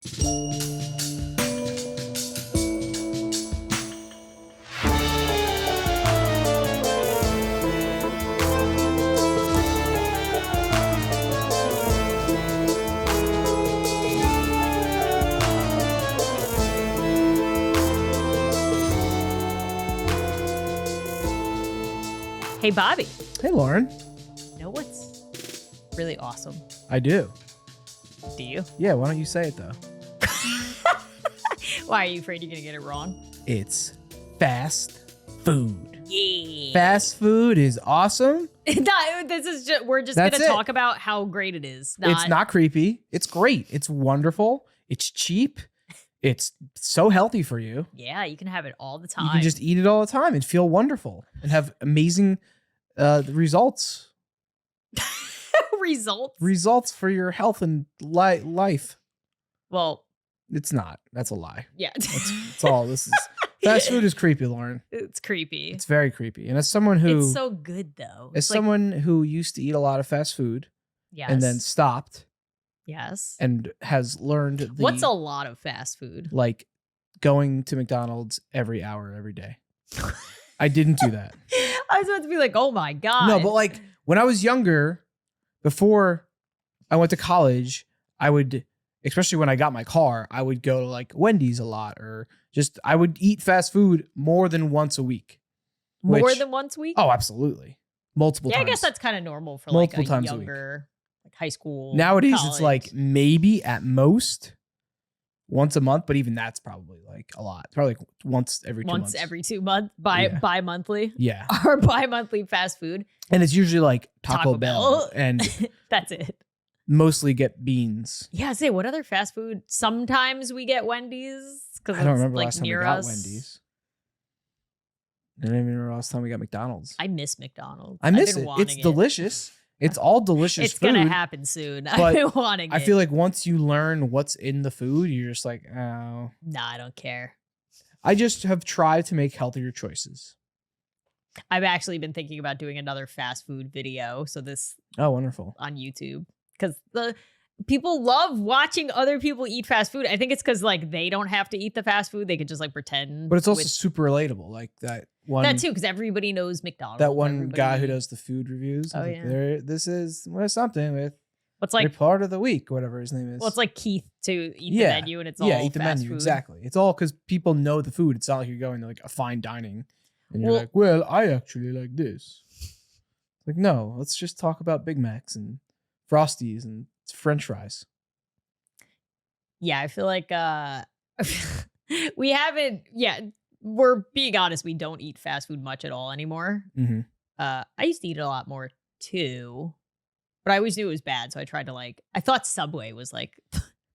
Hey, Bobby. Hey, Lauren. You know what's really awesome? I do. Do you? Yeah, why don't you say it, though? Why, are you afraid you're going to get it wrong? It's fast food. Yeah. Fast food is awesome. No, this is just, we're just going to talk about how great it is. It's not creepy. It's great. It's wonderful. It's cheap. It's so healthy for you. Yeah, you can have it all the time. You can just eat it all the time and feel wonderful and have amazing results. Results for your health and life. Well, it's not. That's a lie. Yeah. That's all. This is fast food is creepy, Lauren. It's creepy. It's very creepy. And as someone who it's so good though. As someone who used to eat a lot of fast food, yes, and then stopped. Yes. And has learned what's a lot of fast food? Like going to McDonald's every hour, every day. I didn't do that. I was about to be like, oh my God. No, but like when I was younger, before I went to college, I would, especially when I got my car, I would go to like Wendy's a lot, or just I would eat fast food more than once a week. More than once a week? Oh, absolutely. Multiple times. Yeah, I guess that's kind of normal for multiple like a times younger, like high school. Nowadays, college. It's like maybe at most once a month, but even that's probably like a lot. It's probably like once every 2 months. Once every 2 months, bi-monthly. Yeah. Or bi-monthly fast food. And it's usually like Taco Bell. And that's it. Mostly get beans. Yeah, say what other fast food? Sometimes we get Wendy's. I don't remember like last time we got Wendy's. I don't even remember last time we got McDonald's. I miss McDonald's. I miss it. It's delicious. It's all delicious it's food. It's going to happen soon. I've been wanting it. I feel like once you learn what's in the food, you're just like, oh. Nah, I don't care. I just have tried to make healthier choices. I've actually been thinking about doing another fast food video. So this. Oh, wonderful. On YouTube. Because the people love watching other people eat fast food. I think it's because like they don't have to eat the fast food. They could just like pretend. But it's also super relatable. Like that one. That too, because everybody knows McDonald's. That one guy who does the food reviews. Oh, yeah. This is something with what's like part of the week, whatever his name is. Well, it's like Keith to eat the menu, and it's all eat the fast menu. food. Exactly. It's all because people know the food. It's not like you're going to like a fine dining and you're like, well, I actually like this. Like, no, let's just talk about Big Macs and Frosties and French fries. Yeah, I feel like we haven't. Yeah, we're being honest. We don't eat fast food much at all anymore. Mm-hmm. I used to eat it a lot more too, but I always knew it was bad. So I tried to like. I thought Subway was like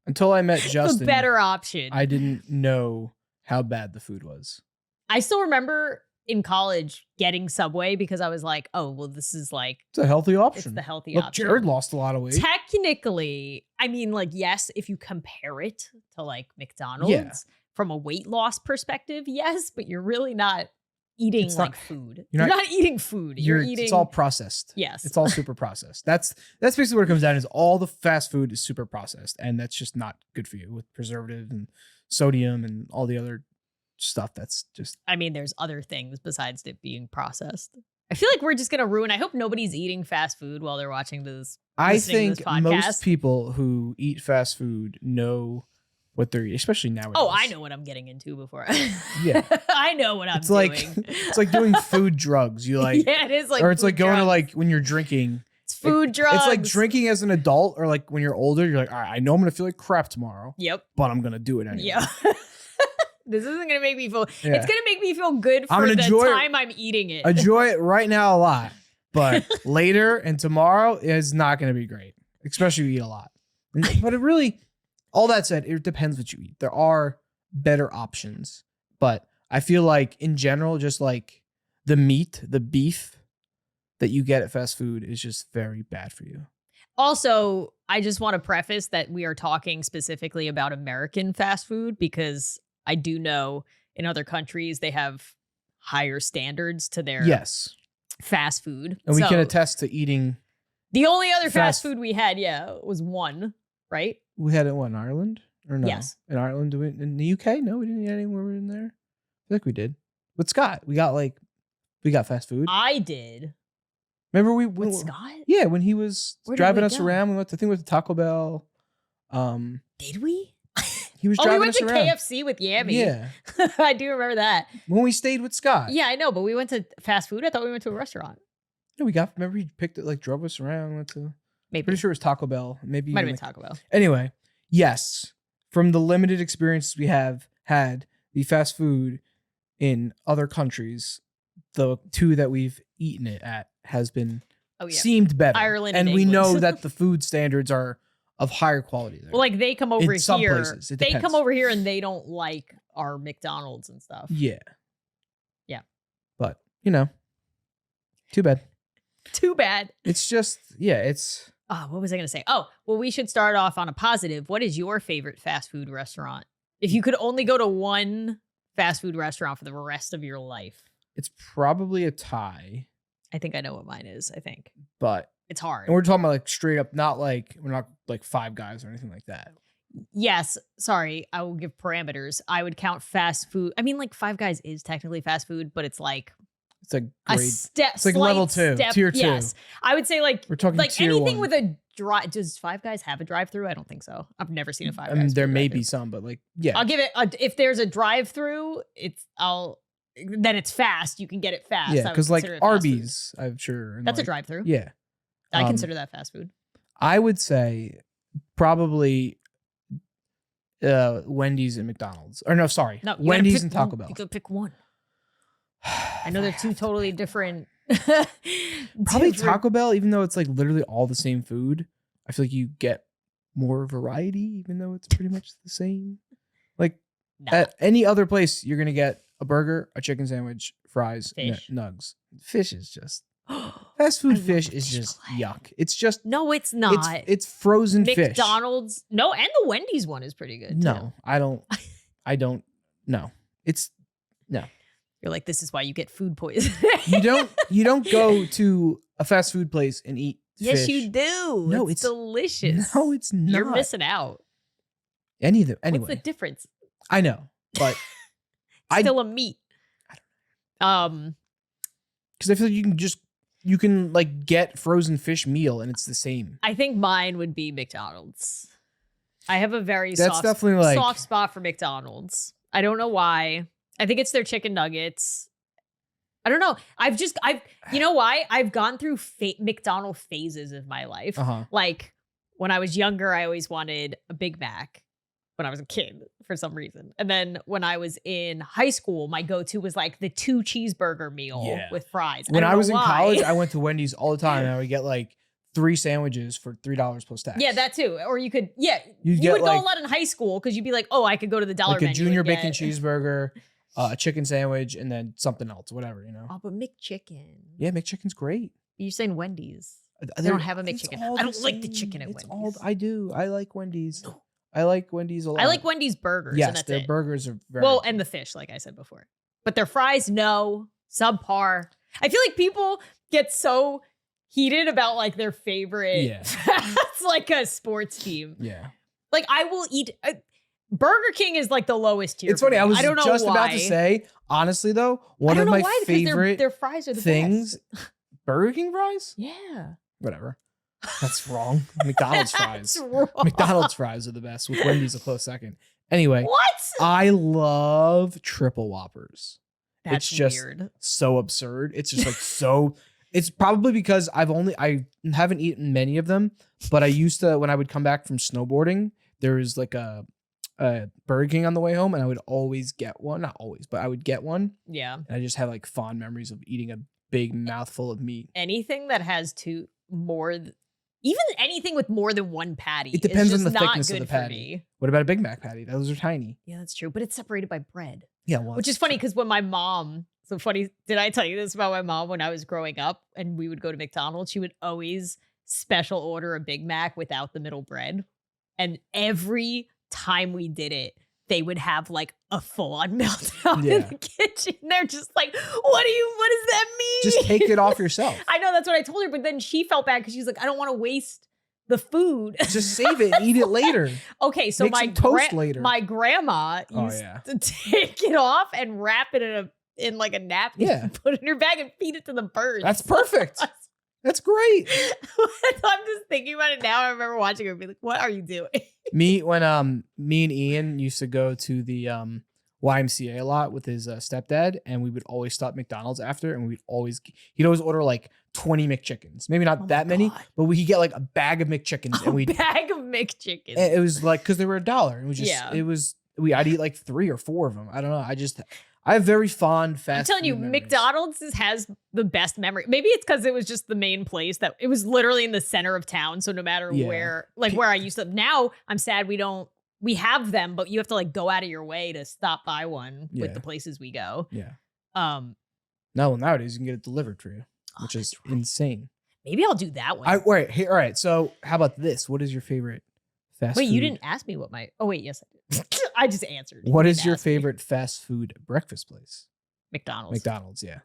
until I met Justin, the better option. I didn't know how bad the food was. I still remember in college getting Subway because I was like, oh, well, this is like it's a healthy option. It's the healthy option. option. Jared lost a lot of weight. Technically, I mean, like, yes, if you compare it to like McDonald's from a weight loss perspective, yes, but you're really not eating food. You're not eating food. You're eating. It's all processed. Yes. It's all super processed. That's basically what it comes down to, is all the fast food is super processed. And that's just not good for you with preservatives and sodium and all the other stuff. That's just, I mean, there's other things besides it being processed. I feel like we're just gonna ruin. I hope nobody's eating fast food while they're watching this. I think most people who eat fast food know what they're eating, especially nowadays. Oh, I know what I'm getting into before. Yeah, I know what I'm doing. It's like doing food drugs. You like, yeah, it is like, or it's like going drugs. to like when you're drinking. It's food drugs. It's like drinking as an adult, or like when you're older, you're like, all right, I know I'm gonna feel like crap tomorrow. Yep, but I'm gonna do it anyway. Yeah. This isn't going to make me feel... Yeah. It's going to make me feel good for the time I'm eating it. Enjoy it right now a lot. But later and tomorrow is not going to be great. Especially if you eat a lot. But it really... All that said, it depends what you eat. There are better options. But I feel like, in general, just like the meat, the beef that you get at fast food is just very bad for you. Also, I just want to preface that we are talking specifically about American fast food because... I do know in other countries they have higher standards to their fast food. And we can attest to eating. The only other fast food we had, was one, right? We had it in Ireland? Or no? Yes. In Ireland, in the UK? No, we didn't eat anywhere in there. I feel like we did. With Scott, we got fast food. I did. Remember With Scott? Yeah, when he was driving us around, we went to Taco Bell. Did we? He was driving us around. We went to KFC with Yami. Yeah. I do remember that. When we stayed with Scott. Yeah, I know, but we went to fast food. I thought we went to a restaurant. Yeah, remember he picked it, drove us around, went to, maybe. Pretty sure it was Taco Bell. Maybe might have been Taco Bell. Anyway, yes, from the limited experiences we have had, the fast food in other countries, the two that we've eaten it at has been seemed better. Ireland and we England. Know that the food standards are of higher quality there. Well, they come over in some here. Places, it they depends. come over here and they don't like our McDonald's and stuff. Yeah. Yeah. But, too bad. Too bad. It's just, it's... Oh, what was I going to say? Oh, well, we should start off on a positive. What is your favorite fast food restaurant? If you could only go to one fast food restaurant for the rest of your life. It's probably a tie. I think I know what mine is, I think. But... It's hard. And we're talking about straight up, we're not Five Guys or anything like that. Yes. Sorry. I will give parameters. I would count fast food. I mean, Five Guys is technically fast food, but it's grade. It's level 2, tier 2. Yes. I would say we're talking tier anything 1. with a drive. Does Five Guys have a drive-through? I don't think so. I've never seen a Five Guys. I mean, there may be some, but yeah. I'll give it if there's a drive-through, then it's fast. You can get it fast. Yeah, because Arby's, I'm sure. That's a drive-through. Yeah. I consider that fast food. I would say probably Wendy's and McDonald's. Or no, sorry. No, Wendy's and Taco Bell. You could pick one. I know they're two totally different. Probably Taco Bell, even though it's literally all the same food. I feel like you get more variety, even though it's pretty much the same. At any other place, you're going to get a burger, a chicken sandwich, fries, nugs. Fish is just... Fast food fish is just yuck. It's just no, it's not. It's frozen fish. McDonald's, no, and the Wendy's one is pretty good. No, too. I don't. No, it's no. You're like, this is why you get food poisoning. You don't go to a fast food place and eat. Yes, fish. you do. No, it's delicious. No, it's not. You're missing out. Any of them. Anyway, what's the difference? I know, but still a meat. I don't. Because I feel like you can get frozen fish meal and it's the same. I think mine would be McDonald's. I have a very soft spot for McDonald's. I don't know why. I think it's their chicken nuggets. I don't know. You know why? I've gone through McDonald's phases of my life. When I was younger, I always wanted a Big Mac when I was a kid for some reason. And then when I was in high school, my go-to was the 2 cheeseburger meal with fries. When I was in college, I went to Wendy's all the time and I would get 3 sandwiches for $3 plus tax. Yeah, that too. Or you could, you would go a lot in high school because you'd be like, oh, I could go to the dollar menu. A junior bacon cheeseburger, a chicken sandwich, and then something else, whatever, Oh, but McChicken. Yeah, McChicken's great. You're saying Wendy's. They don't have a McChicken. I don't like the chicken at Wendy's. I do. I like Wendy's. No. I like Wendy's a lot. I like Wendy's burgers. Yes, and that's their burgers are very well, and the fish, like I said before. But their fries, no. Subpar. I feel like people get so heated about their favorite. Yeah. It's like a sports team. Yeah. I will eat. Burger King is the lowest tier. It's funny. I was just about to say, honestly, though, one of my favorite their fries are the things. Best. Burger King fries? Yeah. Whatever. That's wrong. McDonald's fries. Wrong. McDonald's fries are the best, with Wendy's a close second. Anyway. What? I love triple Whoppers. That's it's just weird. So absurd. It's just so... It's probably because I haven't eaten many of them, but I used to, when I would come back from snowboarding, there was a Burger King on the way home and I would always get one. Not always, but I would get one. Yeah. And I just have fond memories of eating a big mouthful of meat. Anything that has even anything with more than one patty. It depends on the thickness of the patty. What about a Big Mac patty? Those are tiny. Yeah, that's true. But it's separated by bread. Yeah, well, which is funny because when my mom, so funny, did I tell you this about my mom when I was growing up and we would go to McDonald's? She would always special order a Big Mac without the middle bread. And every time we did it, they would have a full-on meltdown in the kitchen. They're just what does that mean? Just take it off yourself. I know, that's what I told her, but then she felt bad because she was like, I don't want to waste the food. Just save it and eat it later. Okay, so Make some toast later. my grandma used to take it off and wrap it in like a napkin, and put it in her bag and feed it to the birds. That's perfect. That's great. I'm just thinking about it now. I remember watching her and be like, "What are you doing?" Me and Ian used to go to the YMCA a lot with his stepdad, and we would always stop at McDonald's after, and he'd always order like 20 McChickens. Maybe not that many, but we'd get like a bag of McChickens, and bag of McChickens. And it was like because they were $1, and I'd eat like 3 or 4 of them. I don't know. I have very fond fast. I'm telling you, memories. McDonald's has the best memory. Maybe it's because it was just the main place that it was literally in the center of town. So no matter where I used to, now I'm sad we have them, but you have to like go out of your way to stop by one with the places we go. Yeah. No, nowadays you can get it delivered for you, which is insane. Maybe I'll do that one. All right. So how about this? What is your favorite fast food? Wait, you didn't ask me what my... Oh, wait, yes, I did. I just answered. What is your favorite fast food breakfast place? McDonald's, yeah.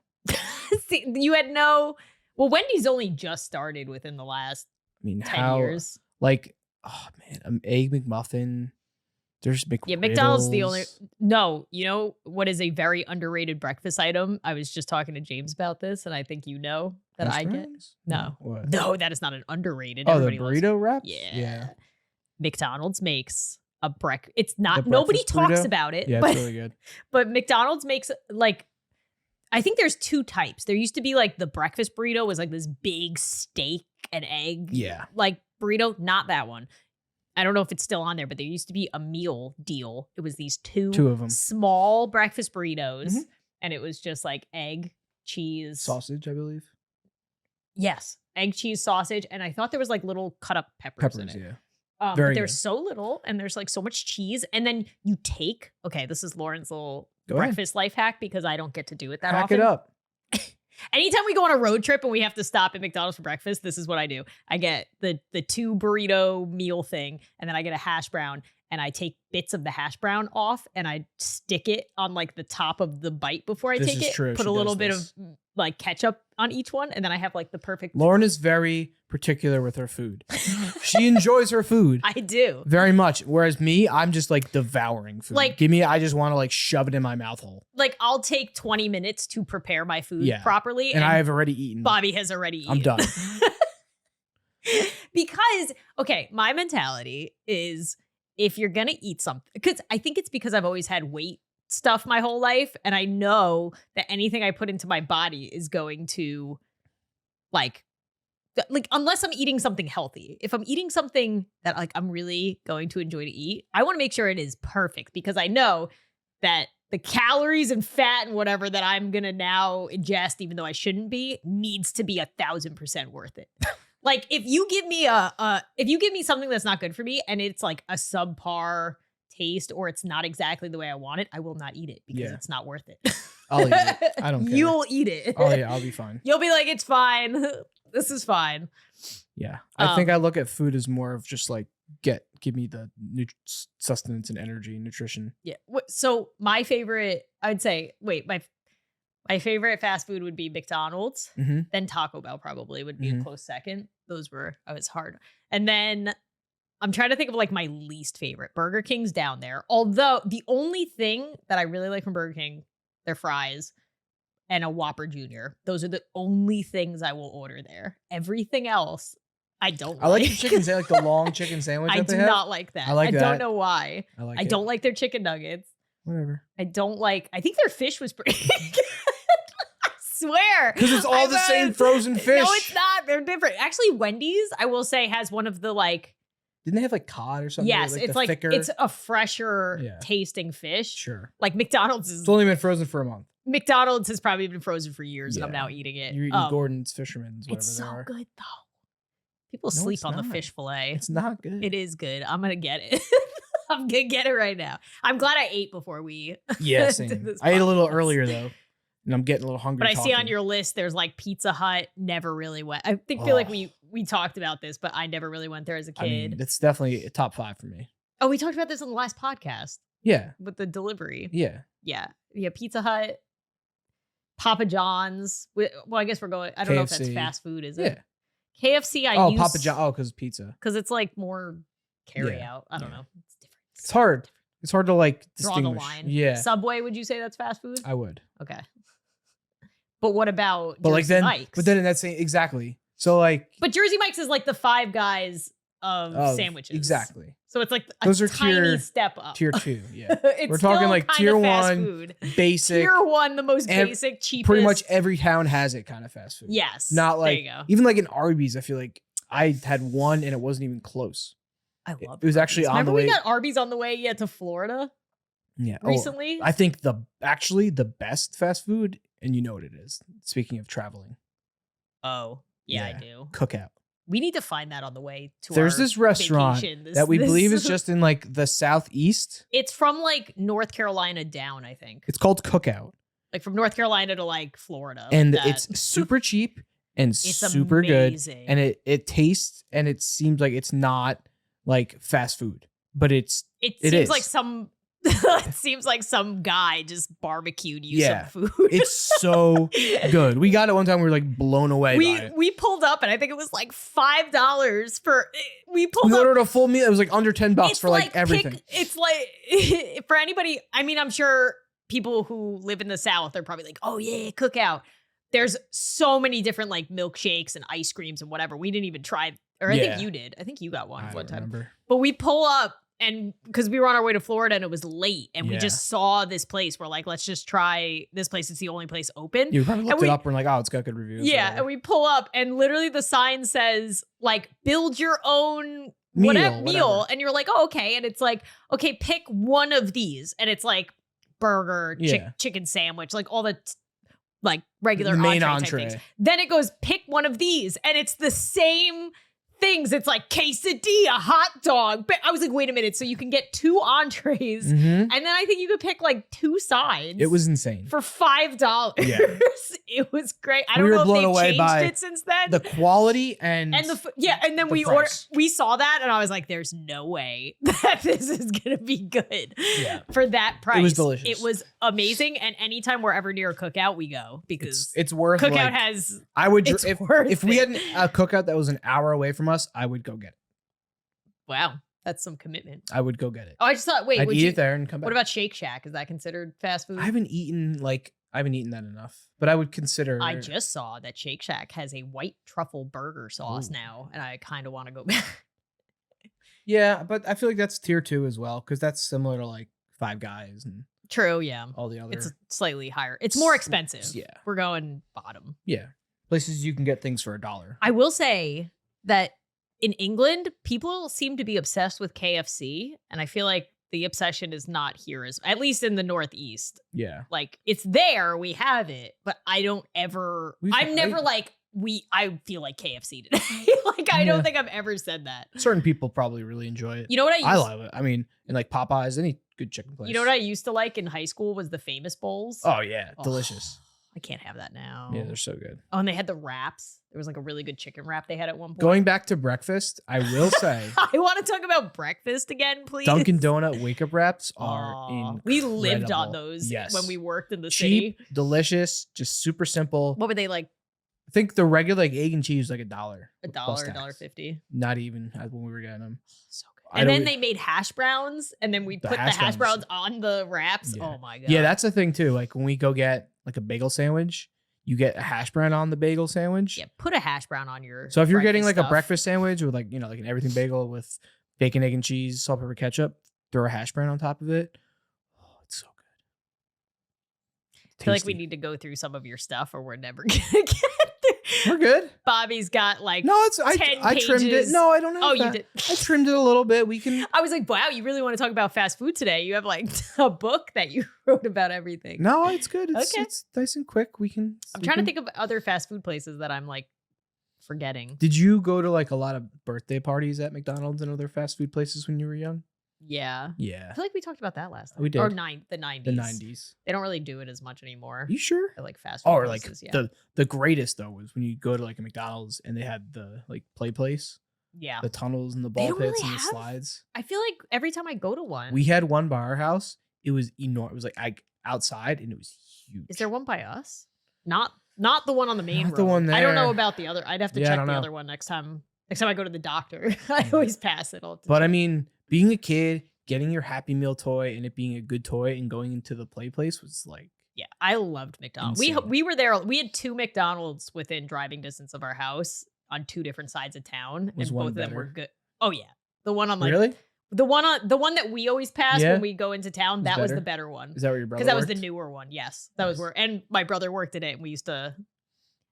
See, you had no... Well, Wendy's only just started within the last 10 years. Like, oh, man, an Egg McMuffin. There's McGriddles. Yeah, McDonald's the only... No, you know what is a very underrated breakfast item? I was just talking to James about this, and I think you know that I get... No. What? No, that is not an underrated. Oh, the burrito wrap? Yeah. McDonald's makes a breakfast. It's not... Nobody talks about it. Yeah, it's really good. But McDonald's makes, like... I think there's 2 types. There used to be, like, the breakfast burrito was, like, this big steak and egg. Yeah. Like, burrito. Not that one. I don't know if it's still on there, but there used to be a meal deal. It was these two of them, small breakfast burritos, and it was just like egg, cheese, sausage, I believe. Yes, egg, cheese, sausage, and I thought there was like little cut up peppers in it. Yeah, but there's so little, and there's like so much cheese, and then you take. Okay, this is Lauren's little breakfast life hack because I don't get to do it that often. Hack it up. Anytime we go on a road trip and we have to stop at McDonald's for breakfast, this is what I do. I get the 2 burrito meal thing, and then I get a hash brown, and I take bits of the hash brown off, and I stick it on like the top of the bite before I take it. True. Put a little bit of like ketchup on each one, and then I have like the perfect... Lauren is very particular with her food. She enjoys her food. I do. Very much. Whereas me, I'm just like devouring food. Like, I just want to like shove it in my mouth hole. Like I'll take 20 minutes to prepare my food properly. And I have already eaten. Bobby has already eaten. I'm done. Because, okay, my mentality is if you're going to eat something, because I think it's because I've always had weight stuff my whole life. And I know that anything I put into my body is going to like unless I'm eating something healthy. If I'm eating something that like I'm really going to enjoy to eat, I want to make sure it is perfect because I know that the calories and fat and whatever that I'm going to now ingest, even though I shouldn't be, needs to be 1,000% worth it. Like if you give me something that's not good for me and it's like a subpar taste or it's not exactly the way I want it, I will not eat it because it's not worth it. I'll eat it. I don't care. You'll eat it. Oh yeah, I'll be fine. You'll be like, it's fine. This is fine. Yeah. I think I look at food as more of just like, give me the sustenance and energy and nutrition. Yeah. So my favorite, I'd say, my favorite fast food would be McDonald's. Then Taco Bell probably would be a close second. I was hard. And then I'm trying to think of like my least favorite. Burger King's down there. Although the only thing that I really like from Burger King, their fries and a Whopper Jr. Those are the only things I will order there. Everything else, I don't like. I like the chicken sandwich, like the long chicken sandwich. I do not like that. I don't know why. I don't like their chicken nuggets. Whatever. I think their fish was pretty good. I swear. Because it's all the same frozen fish. No, it's not. They're different. Actually, Wendy's, I will say, has one of the like... Didn't they have like cod or something? Yes, it's like thicker... it's a fresher tasting fish. Sure. Like McDonald's is... It's only been frozen for a month. McDonald's has probably been frozen for years and I'm now eating it. You're eating Gordon's Fisherman's, whatever it's they are. It's so good though. People sleep on the fish fillet. It's not good. It is good. I'm going to get it. I'm going to get it right now. I'm glad I ate before we... Yeah, same. I ate a little earlier though. And I'm getting a little hungry. But I see on your list, there's like Pizza Hut. Never really went. I feel like we talked about this, but I never really went there as a kid. I mean, it's definitely a top 5 for me. Oh, we talked about this on the last podcast. Yeah. With the delivery. Yeah. Yeah. Yeah. Pizza Hut, Papa John's. Well, I guess we're going. I don't know if that's fast food, is it? KFC, Papa John. Oh, because pizza. Because it's like more carry out. I don't know. It's different. It's hard. It's hard to like distinguish. Draw the line. Yeah. Subway, would you say that's fast food? I would. Okay. But what about Jersey like then, Mike's? But then in that same, exactly. So like. But Jersey Mike's is like the Five Guys of sandwiches. Exactly. So it's like those are tiny step up. Tier 2, yeah. We're talking like tier 1, food. basic. Tier 1, the most basic, cheapest. Pretty much every town has it kind of fast food. Yes. Not like, there you go. even like in Arby's, I feel like I had one and it wasn't even close. I love it. It was actually on the way. Remember we got Arby's on the way to Florida? Yeah. Recently? I think the best fast food, and you know what it is. Speaking of traveling. Oh, yeah. I do. Cookout. We need to find that on the way to There's this restaurant that we believe is just in like the southeast. It's from like North Carolina down, I think. It's called Cookout. Like from North Carolina to like Florida. And it's super cheap and super amazing. good. And it tastes and it seems like it's not like fast food, but it seems like some it seems like some guy just barbecued you some food. It's so good. We got it one time. We were like blown away by it. We pulled up and I think it was like $5 for. We ordered a full meal. It was like under $10 for like everything. It's like for anybody. I mean, I'm sure people who live in the South are probably like, oh yeah, Cookout. There's so many different like milkshakes and ice creams and whatever. We didn't even try, or I think you did. I think you got one time. Remember. But we pull up. And because we were on our way to Florida and it was late and we just saw this place. We're like, let's just try this place. It's the only place open. You probably looked it up and we're like, oh, it's got good reviews. Yeah. And we pull up and literally the sign says like, build your own meal. And you're like, oh, okay. And it's like, okay, pick one of these. And it's like burger, chicken sandwich, like all the like regular main entree type things. Then it goes, pick one of these. And it's the same things. It's like quesadilla, hot dog. But I was like, wait a minute. So you can get 2 entrees. And then I think you could pick like 2 sides. It was insane. For $5. Yeah. It was great. I don't know if they've changed it since then. The quality and and then we saw that and I was like, there's no way that this is gonna be good for that price. It was delicious. It was amazing. And anytime we're ever near a Cookout, we go because it's worth Cookout if we had a Cookout that was an hour away from us, I would go get it. Wow. That's some commitment. I would go get it. Oh, I just thought, wait, I'd eat it there and come back. What about Shake Shack? Is that considered fast food? I haven't eaten that enough, but I would consider. I just saw that Shake Shack has a white truffle burger sauce now, and I kind of want to go back. Yeah, but I feel like that's tier 2 as well, because that's similar to like Five Guys and True, yeah. all the other. It's slightly higher. It's more expensive. Yeah. We're going bottom. Yeah. Places you can get things for $1. I will say that in England, people seem to be obsessed with KFC, and I feel like the obsession is not here, at least in the Northeast. Yeah. Like, it's there, we have it, but I don't ever, I feel like KFC today. Like, I don't think I've ever said that. Certain people probably really enjoy it. You know what I love it. I mean, in like Popeyes, any good chicken place. You know what I used to like in high school was the Famous Bowls. Oh, yeah. Delicious. I can't have that now. Yeah, they're so good. Oh, and they had the wraps. There was like a really good chicken wrap they had at one point. Going back to breakfast, I will say. I want to talk about breakfast again, please. Dunkin' Donut wake-up wraps are incredible. We lived on those when we worked in the city. Cheap, delicious, just super simple. What were they like? I think the regular like egg and cheese was like $1. $1, $1.50. Not even when we were getting them. So good. And then they made hash browns, and then we put the hash browns on the wraps. Yeah. Oh my God. Yeah, that's the thing too. Like when we go get like a bagel sandwich, you get a hash brown on the bagel sandwich. Yeah, put a hash brown on your. So if you're getting like a breakfast sandwich with like, you know, like an everything bagel with bacon, egg, and cheese, salt, pepper, ketchup, throw a hash brown on top of it. Oh, it's so good. I feel like we need to go through some of your stuff or we're never going to get there. We're good. Bobby's got like I trimmed it. No, I don't have you did. I trimmed it a little bit. We can. I was like, wow, you really want to talk about fast food today? You have like a book that you wrote about everything. No, it's good. It's nice and quick. I'm trying to think of other fast food places that I'm like forgetting. Did you go to like a lot of birthday parties at McDonald's and other fast food places when you were young? Yeah. Yeah. I feel like we talked about that last time. We did. Or the 90s. The 90s. They don't really do it as much anymore. You sure? Or like fast food places, like the greatest though was when you go to like a McDonald's and they had the like play place. Yeah. The tunnels and the ball pits and the slides. I feel like every time I go to one. We had one by our house. It was enormous. It was like outside and it was huge. Is there one by us? Not Not the one on the main Not road. the one there. I don't know about the other. I'd have to Yeah, I check don't the know. other one next time. Next time I go to the doctor, I always pass it all. But I mean, being a kid, getting your Happy Meal toy and it being a good toy and going into the play place was like, yeah, I loved McDonald's. insane. We were there. We had 2 McDonald's within driving distance of our house on 2 different sides of town, Was and one both of them were better? good. Oh yeah, the one on like really? the one that we always pass Yeah. when we go into town. Was That was better? the better one Is that where your brother because that was the worked? newer one. Yes, that was Nice. where, and my brother worked at it, and we used to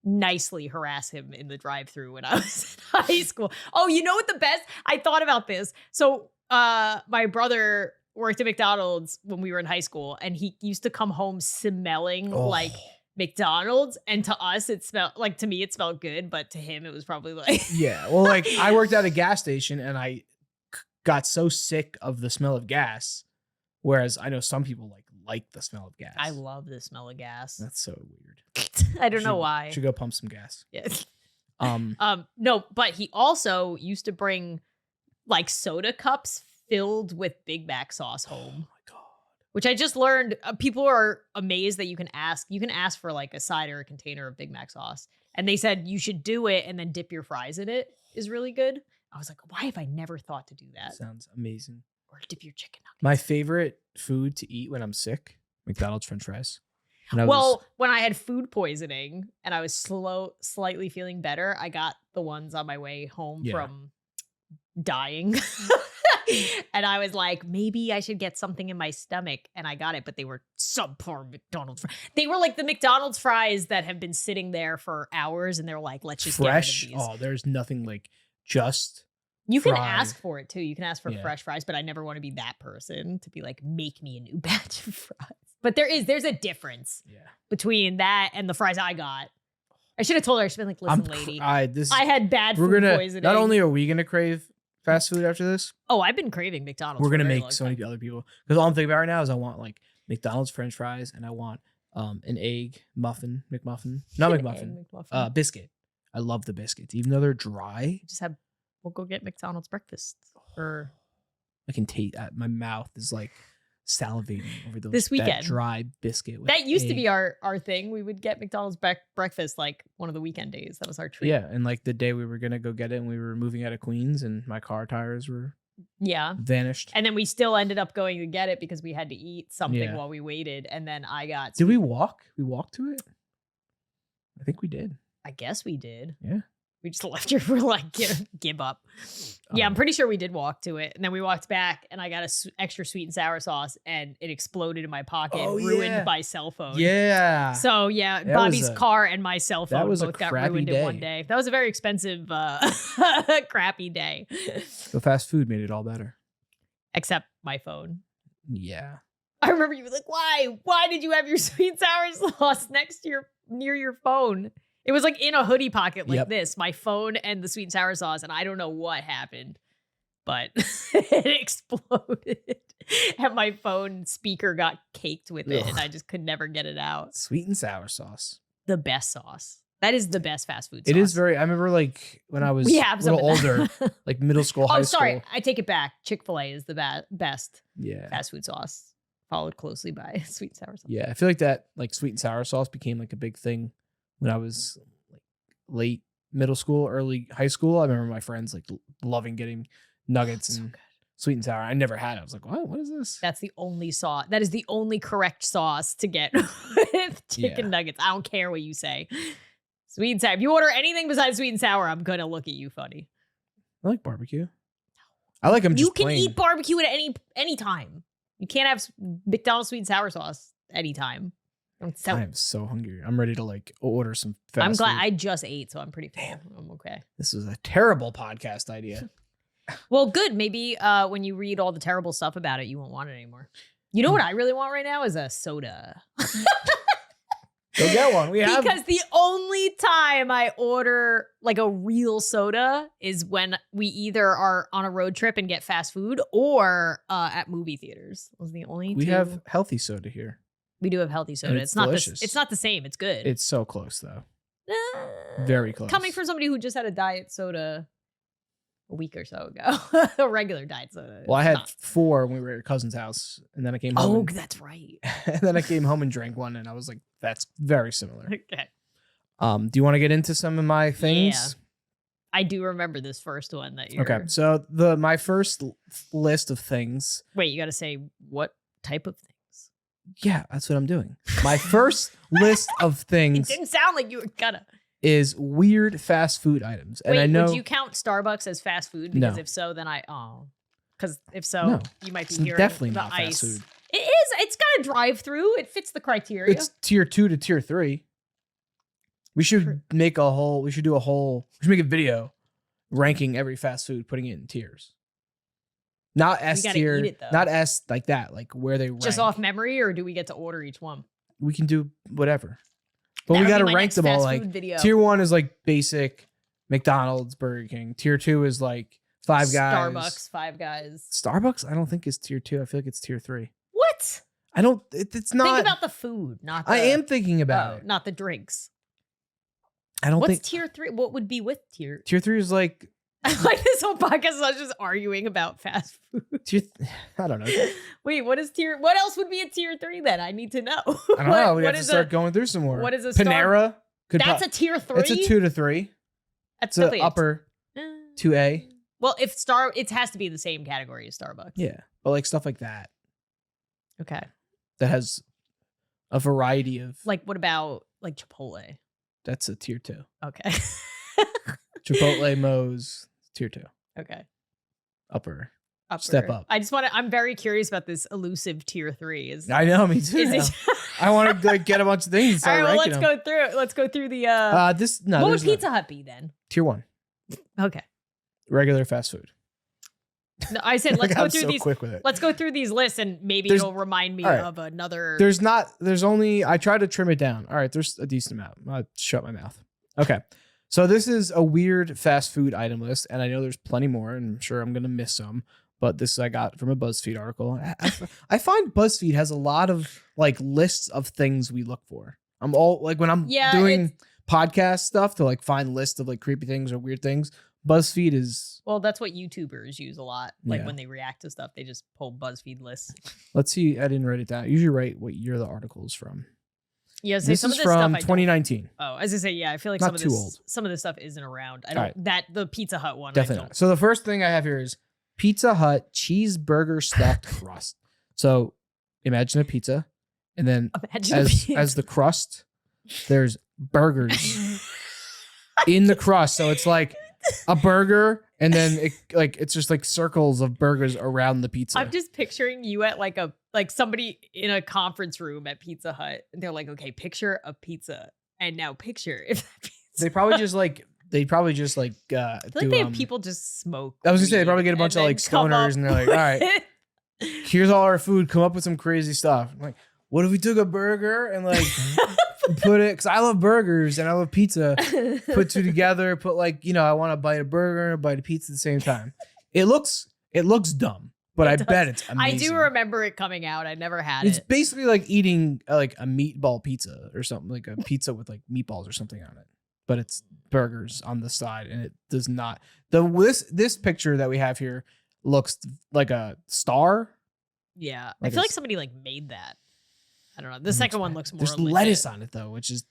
nicely harass him in the drive-through when I was in high school. Oh, you know what the best? I thought about this. So, my brother worked at McDonald's when we were in high school, and he used to come home smelling like McDonald's, and to us it smelled like, to me it smelled good, but to him it was probably like Yeah. Well, like I worked at a gas station and I got so sick of the smell of gas. Whereas I know some people like the smell of gas. I love the smell of gas. That's so weird. I don't know why. Should go pump some gas. Yes. Um, No, but he also used to bring like soda cups filled with Big Mac sauce oh home, my god. which I just learned. People are amazed that you can ask for like a side or a container of Big Mac sauce. And they said you should do it and then dip your fries in it is really good. I was like, why have I never thought to do that? Sounds amazing. Or dip your chicken nuggets. My favorite food to eat when I'm sick, McDonald's French fries. When I Well, when I had food poisoning and I was slightly feeling better, I got the ones on my way home Yeah. from dying. And I was like, maybe I should get something in my stomach. And I got it, but they were subpar McDonald's fries. They were like the McDonald's fries that have been sitting there for hours, and they're like, let's just fresh. get rid of these. Oh, there's nothing like just You can fried. ask for it too. You can ask for Yeah. fresh fries, but I never want to be that person to be like, make me a new batch of fries. But there's a difference Yeah. between that and the fries I got. I should have told her. I should have been like, listen, lady, I had bad we're food gonna poisoning. not only are we gonna crave fast food after this, Oh, I've been craving McDonald's. we're for a gonna very make long so time. many other people. Because all I'm thinking about right now is I want like McDonald's French fries and I want an egg muffin, McMuffin, not Egg McMuffin, McMuffin. biscuit. I love the biscuits, even though they're dry. We'll go get McDonald's breakfast or I can taste. My mouth is like salivating over those. This that weekend. dry biscuit. With that used to egg. be our thing. We would get McDonald's breakfast like one of the weekend days. That was our treat. Yeah, and like the day we were gonna go get it, and we were moving out of Queens, and my car tires were Yeah. vanished. And then we still ended up going to get it because we had to eat something Yeah. while we waited. And then I got. Did we walk? We walked to it. I think we did. I guess we did. Yeah. We just left her for like give up. Yeah, I'm pretty sure we did walk to it, and then we walked back, and I got a extra sweet and sour sauce, and it exploded in my pocket, Oh, ruined yeah. my cell phone. Yeah. So yeah, That Bobby's was car and my cell that phone was a both got crappy ruined in one day. day. That was a very expensive, crappy day. So fast food made it all better. Except my phone. Yeah. I remember you were like, "Why? Why did you have your sweet and sour sauce near your phone?" It was like in a hoodie pocket like Yep. this, my phone and the sweet and sour sauce, and I don't know what happened, but it exploded. And my phone speaker got caked with it, and Ugh. I just could never get it out. Sweet and sour sauce. The best sauce. That is the best fast food sauce. It is very. I remember like when I was We have a some little of that. older, like middle school, high Oh, sorry. school. I take it back. Chick-fil-A is the best Yeah. fast food sauce, followed closely by sweet and sour sauce. Yeah. I feel like that like sweet and sour sauce became like a big thing when I was like late middle school, early high school. I remember my friends like loving getting nuggets So and good. sweet and sour. I never had it. I was like, what is this? That's the only sauce. That is the only correct sauce to get with chicken Yeah. nuggets. I don't care what you say. Sweet and sour. If you order anything besides sweet and sour, I'm gonna look at you funny. I like barbecue. I like them just You can plain. eat barbecue at any time. You can't have McDonald's sweet and sour sauce anytime. So I am so hungry. I'm ready to like order some fast I'm glad food. I just ate, so I'm pretty full. I'm okay. This is a terrible podcast idea. Well, good. Maybe when you read all the terrible stuff about it, you won't want it anymore. You know what I really want right now is a soda. Go get one. We have Because the only time I order like a real soda is when we either are on a road trip and get fast food or at movie theaters. Those are the only we two. have healthy soda here. We do have healthy soda. And It's it's not delicious. it's not the same. It's good. It's so close though. Uh, Very close. Coming from somebody who just had a diet soda a week or so ago. A regular diet soda. Well, I It's had not. 4 when we were at your cousin's house, and then I came home. Oh, and, that's right. and then I came home and drank one, and I was like, "That's very similar." Okay. Do you want to get into some of my things? Yeah. I do remember this first one that you're... Okay, so my first list of things... Wait, you got to say what type of things? Yeah, that's what I'm doing. My first list of things... It didn't sound like you were gonna... is weird fast food items. And Wait, I know... would you count Starbucks as fast food? Because No. if so, then because if so, No, you might be it's hearing definitely the not ice. fast food. It is. It's got a drive-through. It fits the criteria. It's tier 2 to tier 3. We should make a video ranking every fast food, putting it in tiers. Not S tier, not S like that, like where they rank. Just off memory, or do we get to order each one? We can do whatever. But we got to rank them all. Like tier 1 is like basic McDonald's, Burger King. Tier 2 is like Five Guys. Starbucks, Five Guys. Starbucks, I don't think is tier 2. I feel like it's tier 3. What? I don't. It's not. Think about the food, not. The, I am thinking about it. Not the drinks. I don't think. What's tier 3? What would be with tier? Tier 3 is like. Like this whole podcast is us just arguing about fast food. I don't know. Wait, what is tier? What else would be a tier 3 then? I need to know. I don't know. We have to start going through some more. What is a Panera? That's a tier 3. It's a 2 to 3. That's the upper 2A. Well, it has to be the same category as Starbucks. Yeah, but like stuff like that. Okay. That has a variety of. Like, what about like Chipotle? That's a tier 2. Okay. Chipotle, Moe's, tier 2. Okay. Upper. Step up. I'm very curious about this elusive tier 3. I know, me too. I want to like get a bunch of things. All right, well, let's go through the. What would Pizza Hut be then? Tier 1. Okay. Regular fast food. No, I said let's go through these. Quick with it. Let's go through these lists, and maybe it'll remind me of another. There's only. I try to trim it down. All right, there's a decent amount. I'll shut my mouth. Okay. So this is a weird fast food item list, and I know there's plenty more, and I'm sure I'm going to miss some, but this I got from a BuzzFeed article. I find BuzzFeed has a lot of like lists of things we look for. I'm all like when I'm doing podcast stuff to like find lists of like creepy things or weird things, BuzzFeed is... Well, that's what YouTubers use a lot. Like when they react to stuff, they just pull BuzzFeed lists. Let's see. I didn't write it down. I usually write what year the article is from. Yeah, this is from 2019. Oh, as I say, yeah, I feel like some of this stuff isn't around. I don't the Pizza Hut one. Definitely not. So the first thing I have here is Pizza Hut cheeseburger stuffed crust. So imagine a pizza, and then as the crust, there's burgers in the crust. So it's like a burger, and then it's just like circles of burgers around the pizza. I'm just picturing you at like somebody in a conference room at Pizza Hut, and they're like, okay, picture a pizza, and now picture if that pizza. They probably just like I feel like they have people just smoke. I was gonna say they probably get a bunch of like stoners, and they're like, all right, here's all our food. Come up with some crazy stuff. I'm like, what if we took a burger and like put it? Because I love burgers and I love pizza. Put two together. Put like I want to bite a burger and a bite of pizza at the same time. It looks dumb. But I bet it's amazing. I do remember it coming out. I never had it. It's basically like eating like a meatball pizza or something, like a pizza with like meatballs or something on it. But it's burgers on the side, and it does not. This picture that we have here looks like a star. Yeah, I feel like somebody like made that. I don't know. The second one looks more. There's lettuce on it though, which is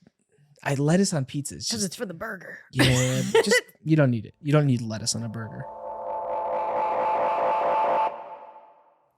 lettuce on pizza. Because it's for the burger. Yeah, just you don't need it. You don't need lettuce on a burger.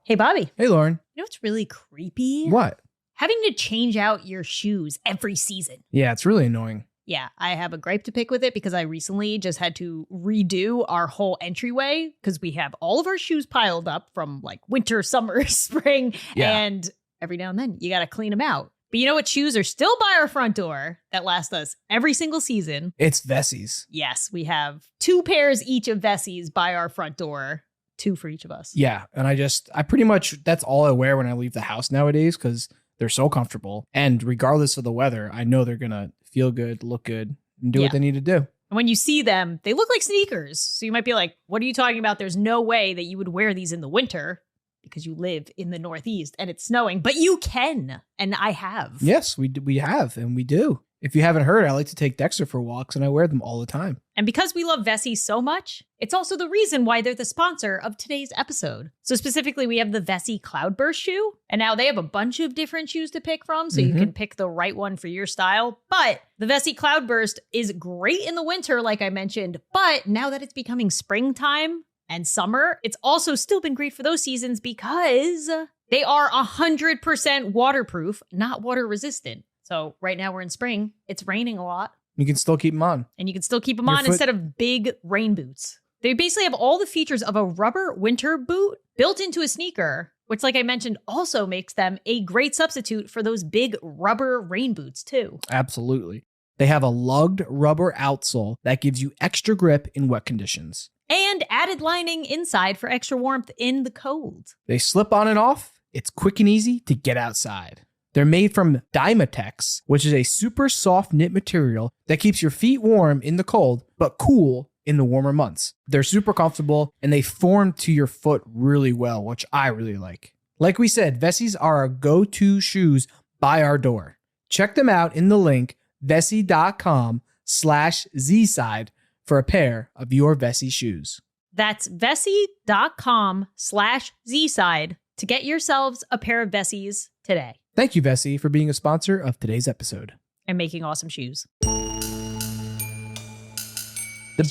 Hey, Bobby. Hey, Lauren. You know what's really creepy? What? Having to change out your shoes every season. Yeah, it's really annoying. Yeah, I have a gripe to pick with it because I recently just had to redo our whole entryway because we have all of our shoes piled up from like winter, summer, spring, and every now and then you got to clean them out. But you know what shoes are still by our front door that last us every single season? It's Vessies. Yes, we have 2 pairs each of Vessies by our front door. 2 for each of us. Yeah. And I pretty much, that's all I wear when I leave the house nowadays because they're so comfortable. And regardless of the weather, I know they're going to feel good, look good, and do what they need to do. And when you see them, they look like sneakers. So you might be like, what are you talking about? There's no way that you would wear these in the winter because you live in the Northeast and it's snowing, but you can. And I have. Yes, we have. And we do. If you haven't heard, I like to take Dexter for walks, and I wear them all the time. And because we love Vessi so much, it's also the reason why they're the sponsor of today's episode. So specifically, we have the Vessi Cloudburst shoe, and now they have a bunch of different shoes to pick from, so you can pick the right one for your style. But the Vessi Cloudburst is great in the winter, like I mentioned, but now that it's becoming springtime and summer, it's also still been great for those seasons because they are 100% waterproof, not water resistant. So right now we're in spring. It's raining a lot. You can still keep them on. And you can still keep them on instead of big rain boots. They basically have all the features of a rubber winter boot built into a sneaker, which, like I mentioned, also makes them a great substitute for those big rubber rain boots too. Absolutely. They have a lugged rubber outsole that gives you extra grip in wet conditions. And added lining inside for extra warmth in the cold. They slip on and off. It's quick and easy to get outside. They're made from Dymatex, which is a super soft knit material that keeps your feet warm in the cold, but cool in the warmer months. They're super comfortable and they form to your foot really well, which I really like. Like we said, Vessis are our go-to shoes by our door. Check them out in the link vessi.com/zside for a pair of your Vessi shoes. That's vessi.com/zside to get yourselves a pair of Vessis today. Thank you, Vessi, for being a sponsor of today's episode. And making awesome shoes. The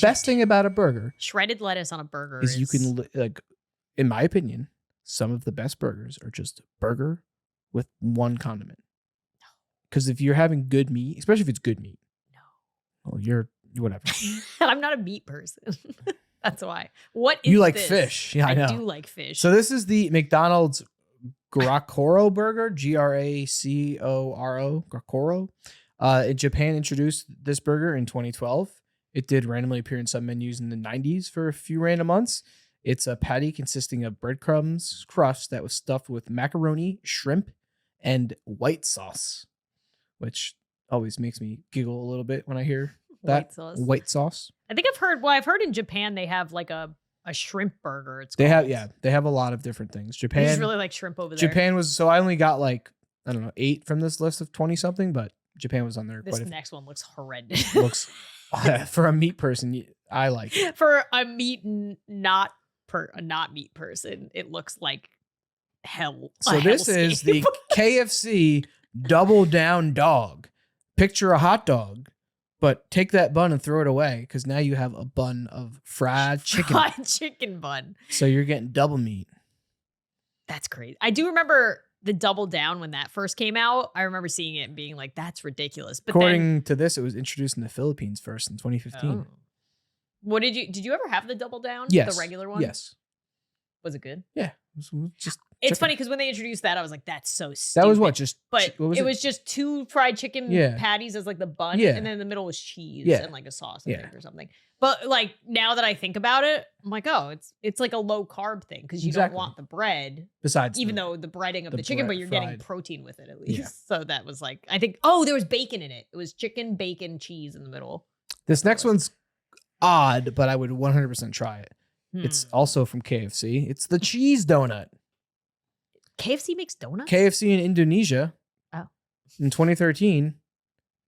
best thing about a burger... Shredded lettuce on a burger is... you can, like, in my opinion, some of the best burgers are just burger with one condiment. No. Because if you're having good meat, especially if it's good meat... No. Well, you're... whatever. I'm not a meat person. That's why. What is You like this? fish. Yeah, I know. I do like fish. So this is the McDonald's Gracoro burger, Gracoro, Gracoro. Japan introduced this burger in 2012. It did randomly appear in some menus in the 90s for a few random months. It's a patty consisting of breadcrumbs crust that was stuffed with macaroni, shrimp, and white sauce, which always makes me giggle a little bit when I hear that. White sauce. I think I've heard in Japan they have like a shrimp burger. They have a lot of different things. Japan. I just really like shrimp over there. Japan was, so I only got like, I don't know, 8 from this list of 20 something, but Japan was on there. This next one looks horrendous. Looks for a meat person, I like it. For a not meat person, it looks like hell. So this is the KFC Double Down Dog. Picture a hot dog, but take that bun and throw it away because now you have a bun of fried chicken. Fried chicken bun. So you're getting double meat. That's crazy. I do remember the Double Down when that first came out. I remember seeing it and being like, that's ridiculous. But according to this, it was introduced in the Philippines first in 2015. Oh. What did you ever have the Double Down? Yes. The regular one? Yes. Was it good? Yeah. It's funny because when they introduced that, I was like, that's so stupid. That was what? It was just 2 fried chicken patties as like the bun. Yeah. And then in the middle was cheese and like a sauce I think, or something. But like now that I think about it, I'm like, oh, it's like a low carb thing because you don't want the bread. Besides, even though the breading of the chicken, but you're getting protein with it at least. Yeah. So that was like, I think, there was bacon in it. It was chicken, bacon, cheese in the middle. This next one's odd, but I would 100% try it. It's also from KFC. It's the cheese donut. KFC makes donuts? KFC in Indonesia. Oh. In 2013,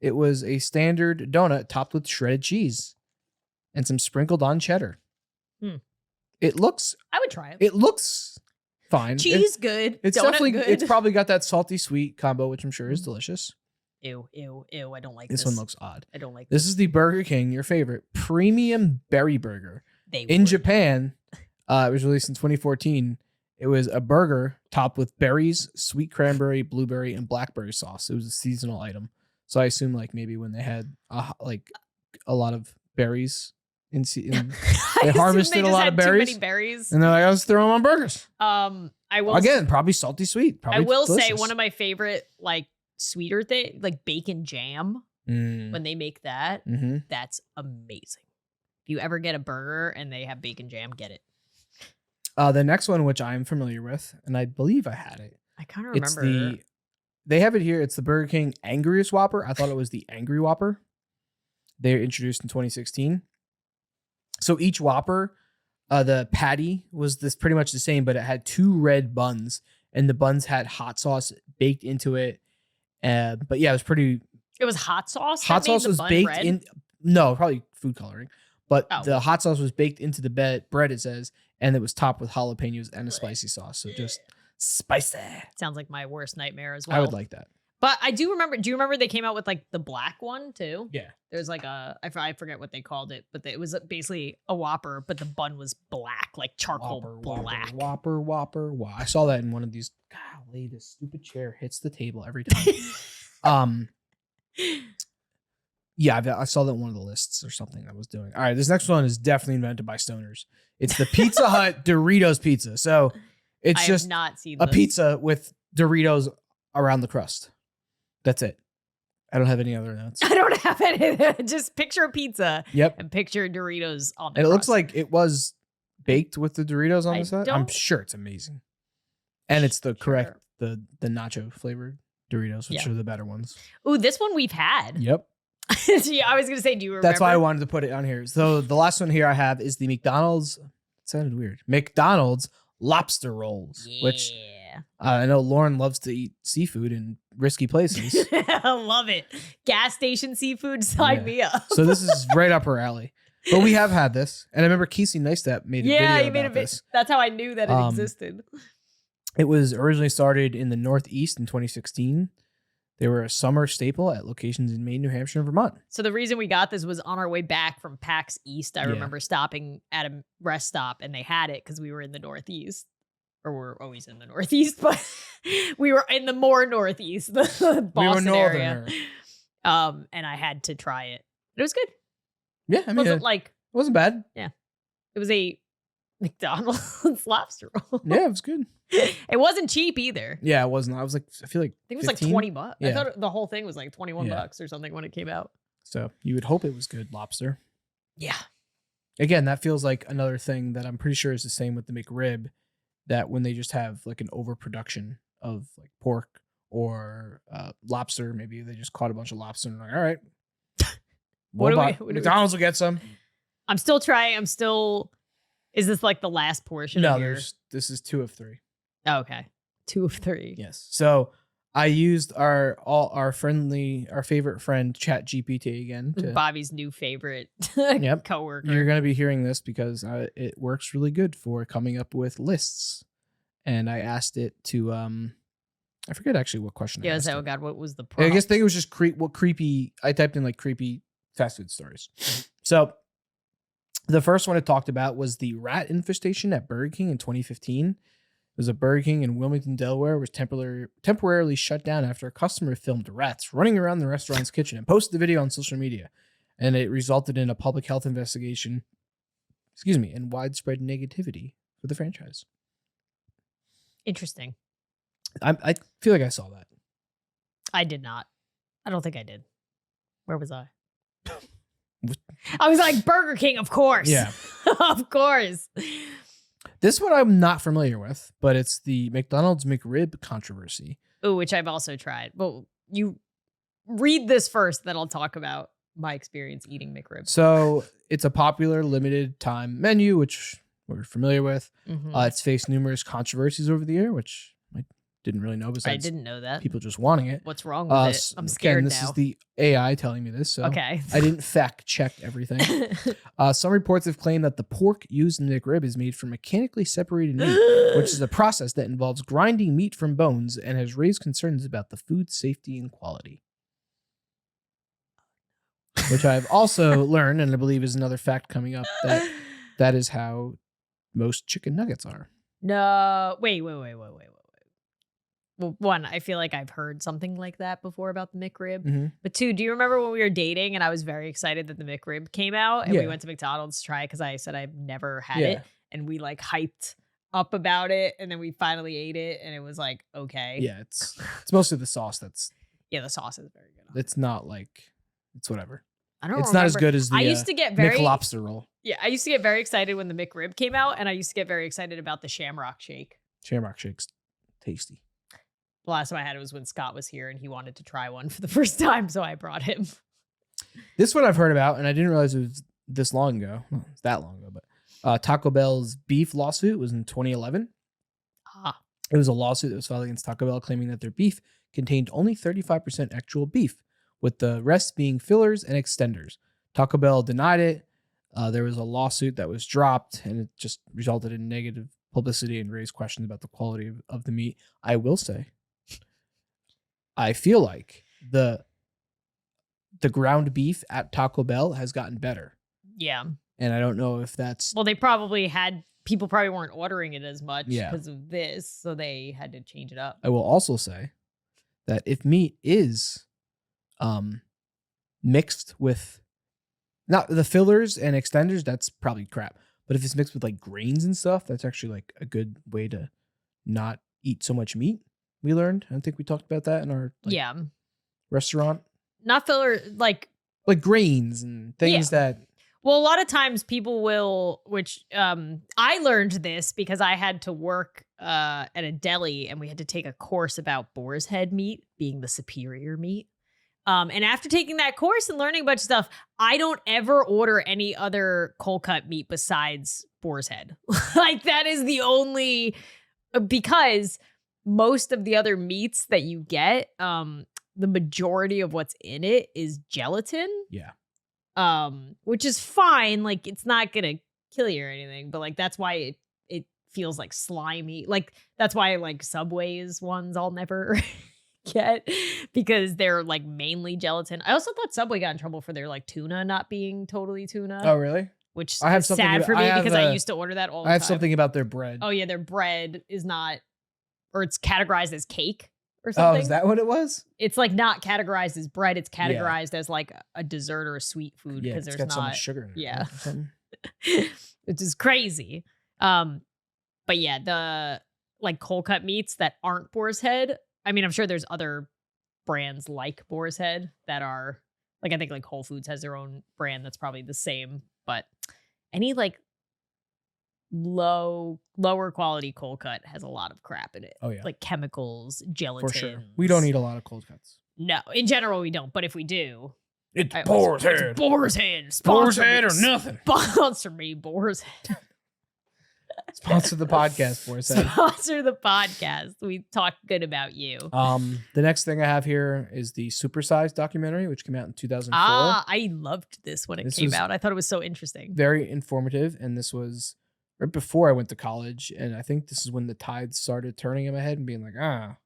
it was a standard donut topped with shredded cheese and some sprinkled on cheddar. It looks... I would try it. It looks fine. Cheese good. It's donut definitely good. It's probably got that salty sweet combo, which I'm sure is delicious. Ew. I don't like this. This one looks odd. I don't like this. This is the Burger King, your favorite, premium berry burger. In Japan, it was released in 2014. It was a burger topped with berries, sweet cranberry, blueberry, and blackberry sauce. It was a seasonal item. So I assume like maybe when they had a lot of berries they harvested a lot of berries. Too many berries. And they're like, let's throw them on burgers. I will probably salty sweet. Probably I will delicious. say one of my favorite like sweeter thing, like bacon jam. When they make that, that's amazing. If you ever get a burger and they have bacon jam, get it. The next one, which I'm familiar with, and I believe I had it. I kind of remember. They have it here. It's the Burger King Angriest Whopper. I thought it was the Angry Whopper. They were introduced in 2016. So each Whopper, the patty was pretty much the same, but it had 2 red buns, and the buns had hot sauce baked into it. But yeah, it It was hot sauce. Hot sauce was baked in. No, probably food coloring. But the hot sauce was baked into the bread, it says, and it was topped with jalapenos and a spicy sauce. So just spicy. Sounds like my worst nightmare as well. I would like that. But I do remember. Do you remember they came out with like the black one too? Yeah. There's like I forget what they called it, but it was basically a Whopper, but the bun was black, like charcoal black. Whopper. Wow. I saw that in one of these. Golly, this stupid chair hits the table every time. Yeah, I saw that in one of the lists or something I was doing. All right, this next one is definitely invented by stoners. It's the Pizza Hut Doritos pizza. So it's just not seen a pizza with Doritos around the crust. That's it. I don't have any other notes. I don't have any. Just picture a pizza. Yep. And picture Doritos on the And it crust. looks like it was baked with the Doritos on the side. I'm sure it's amazing. And it's the correct, the nacho flavored Doritos, which are the better ones. Ooh, this one we've had. Yep. Yeah, I was going to say, do you remember? That's why I wanted to put it on here. So the last one here I have is the McDonald's. It sounded weird. McDonald's lobster rolls, which I know Lauren loves to eat seafood in risky places. I love it. Gas station seafood, sign me up. So this is right up her alley. But we have had this. And I remember Casey Neistat made a video about this. That's how I knew that it existed. It was originally started in the Northeast in 2016. They were a summer staple at locations in Maine, New Hampshire, and Vermont. So the reason we got this was on our way back from PAX East. I remember stopping at a rest stop and they had it because we were in the Northeast. Or we're always in the Northeast, but we were in the more Northeast, the Boston area. And I had to try it. It was good. Yeah, I mean, it wasn't bad. Yeah. It was a McDonald's lobster roll. Yeah, it was good. It wasn't cheap either. Yeah, it wasn't. I think it was like 20 bucks. Yeah. I thought the whole thing was like 21 bucks or something when it came out. So you would hope it was good lobster. Yeah. Again, that feels like another thing that I'm pretty sure is the same with the McRib, that when they just have like an overproduction of like pork or lobster, maybe they just caught a bunch of lobster and like, all right, McDonald's will get some. I'm still trying. Is this like the last portion? No, this is 2 of 3. Oh, okay. 2 of 3. Yes. So I used our favorite friend, ChatGPT again. Bobby's new favorite coworker. You're going to be hearing this because it works really good for coming up with lists. And I asked it to, I forget actually what question I asked. Oh God, what was the prompt? I think it was just creepy. I typed in like creepy fast food stories. So the first one it talked about was the rat infestation at Burger King in 2015. It was a Burger King in Wilmington, Delaware, was temporarily shut down after a customer filmed rats running around the restaurant's kitchen and posted the video on social media. And it resulted in a public health investigation, and widespread negativity for the franchise. Interesting. I feel like I saw that. I did not. I don't think I did. Where was I? I was like, Burger King, of course. Yeah. Of course. This one I'm not familiar with, but it's the McDonald's McRib controversy. Oh, which I've also tried. Well, you read this first, then I'll talk about my experience eating McRib. So it's a popular limited time menu, which we're familiar with. Mm-hmm. It's faced numerous controversies over the year, which I didn't really know. Besides, I didn't know that. People just wanting it. What's wrong with it? I'm scared now. This is the AI telling me this. So okay. I didn't fact check everything. Some reports have claimed that the pork used in the McRib is made from mechanically separated meat, which is a process that involves grinding meat from bones and has raised concerns about the food safety and quality. Which I've also learned, and I believe is another fact coming up, that is how most chicken nuggets are. No, wait. Well, one, I feel like I've heard something like that before about the McRib. Mm-hmm. But 2, do you remember when we were dating and I was very excited that the McRib came out and we went to McDonald's to try it because I said I've never had it, and we like hyped up about it, and then we finally ate it and it was like, okay. Yeah, it's mostly the sauce that's... Yeah, the sauce is very good. It's not like... It's whatever. I don't It's remember. Not as good as the I used to get very lobster roll. Yeah, I used to get very excited when the McRib came out, and I used to get very excited about the Shamrock Shake. Shamrock Shake's tasty. The last time I had it was when Scott was here, and he wanted to try one for the first time, so I brought him. This one I've heard about, and I didn't realize it was this long ago. Well, it's that long ago, but Taco Bell's beef lawsuit was in 2011. It was a lawsuit that was filed against Taco Bell claiming that their beef contained only 35% actual beef, with the rest being fillers and extenders. Taco Bell denied it. There was a lawsuit that was dropped, and it just resulted in negative publicity and raised questions about the quality of the meat. I will say, I feel like the ground beef at Taco Bell has gotten better. Yeah. And I don't know if that's... Well, people probably weren't ordering it as much because of this, so they had to change it up. I will also say that if meat is mixed with... Not the fillers and extenders, that's probably crap. But if it's mixed with like grains and stuff, that's actually like a good way to not eat so much meat. We learned. I think we talked about that in our restaurant. Not filler, like grains and things that. Well, a lot of times people will, which I learned this because I had to work at a deli and we had to take a course about boar's head meat being the superior meat. And after taking that course and learning a bunch of stuff, I don't ever order any other cold cut meat besides boar's head. Like that is the only, because most of the other meats that you get, the majority of what's in it is gelatin. Yeah. Which is fine. Like it's not going to kill you or anything, but like that's why it feels like slimy. Like that's why like Subway's ones I'll never get because they're like mainly gelatin. I also thought Subway got in trouble for their like tuna not being totally tuna. Oh, really? Which is sad for me because I used to order that all the time. I have something about their bread. Oh, yeah. Their bread is not, or it's categorized as cake or something. Oh, is that what it was? It's like not categorized as bread. It's categorized as like a dessert or a sweet food because there's there's got so much sugar in it. Yeah. Which is crazy. But yeah, the like cold cut meats that aren't boar's head. I mean, I'm sure there's other brands like boar's head that are like, I think like Whole Foods has their own brand that's probably the same, but any like lower quality cold cut has a lot of crap in it. Oh yeah. Like chemicals, gelatin. For sure. We don't eat a lot of cold cuts. No, in general we don't, but if we do, it's boar's head. Boar's head. Boar's head or nothing. Sponsor me, boar's head. Sponsor the podcast, boar's head. Sponsor the podcast. We talk good about you. The next thing I have here is the Supersize documentary, which came out in 2004. I loved this when it came out. I thought it was so interesting. Very informative, and this was right before I went to college, and I think this is when the tides started turning in my head and being like, I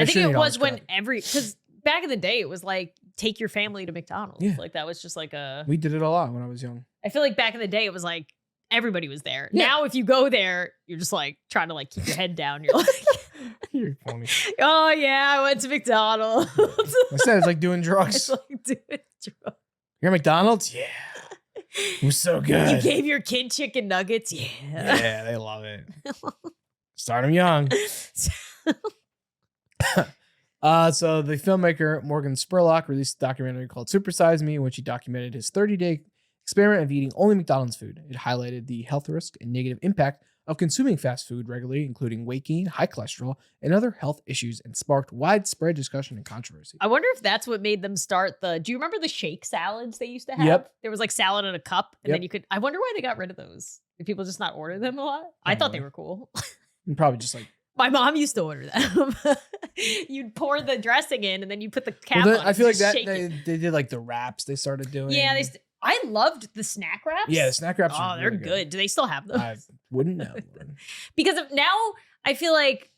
think it was when because back in the day, it was like, take your family to McDonald's. Yeah. Like that was just like we did it a lot when I was young. I feel like back in the day, it was like, everybody was there. Yeah. Now, if you go there, you're just like trying to like keep your head down. You're like, you're funny. Oh yeah, I went to McDonald's. I said it's like doing drugs. It's like doing drugs. You're at McDonald's? Yeah. It was so good. You gave your kid chicken nuggets? Yeah. Yeah, they love it. Start them young. So the filmmaker Morgan Spurlock released a documentary called Supersize Me, in which he documented his 30-day experiment of eating only McDonald's food. It highlighted the health risk and negative impact of consuming fast food regularly, including weight gain, high cholesterol, and other health issues, and sparked widespread discussion and controversy. I wonder if that's what made them start do you remember the shake salads they used to have? Yep. There was like salad in a cup, and then you could, I wonder why they got rid of those. Did people just not order them a lot? I thought they were cool. And probably just like... My mom used to order them. You'd pour the dressing in, and then you put the cap on. I feel like that they did like the wraps they started doing. Yeah, I loved the snack wraps. Yeah, the snack wraps. Oh, they're really good. Do they still have those? I wouldn't know. Because now I feel like,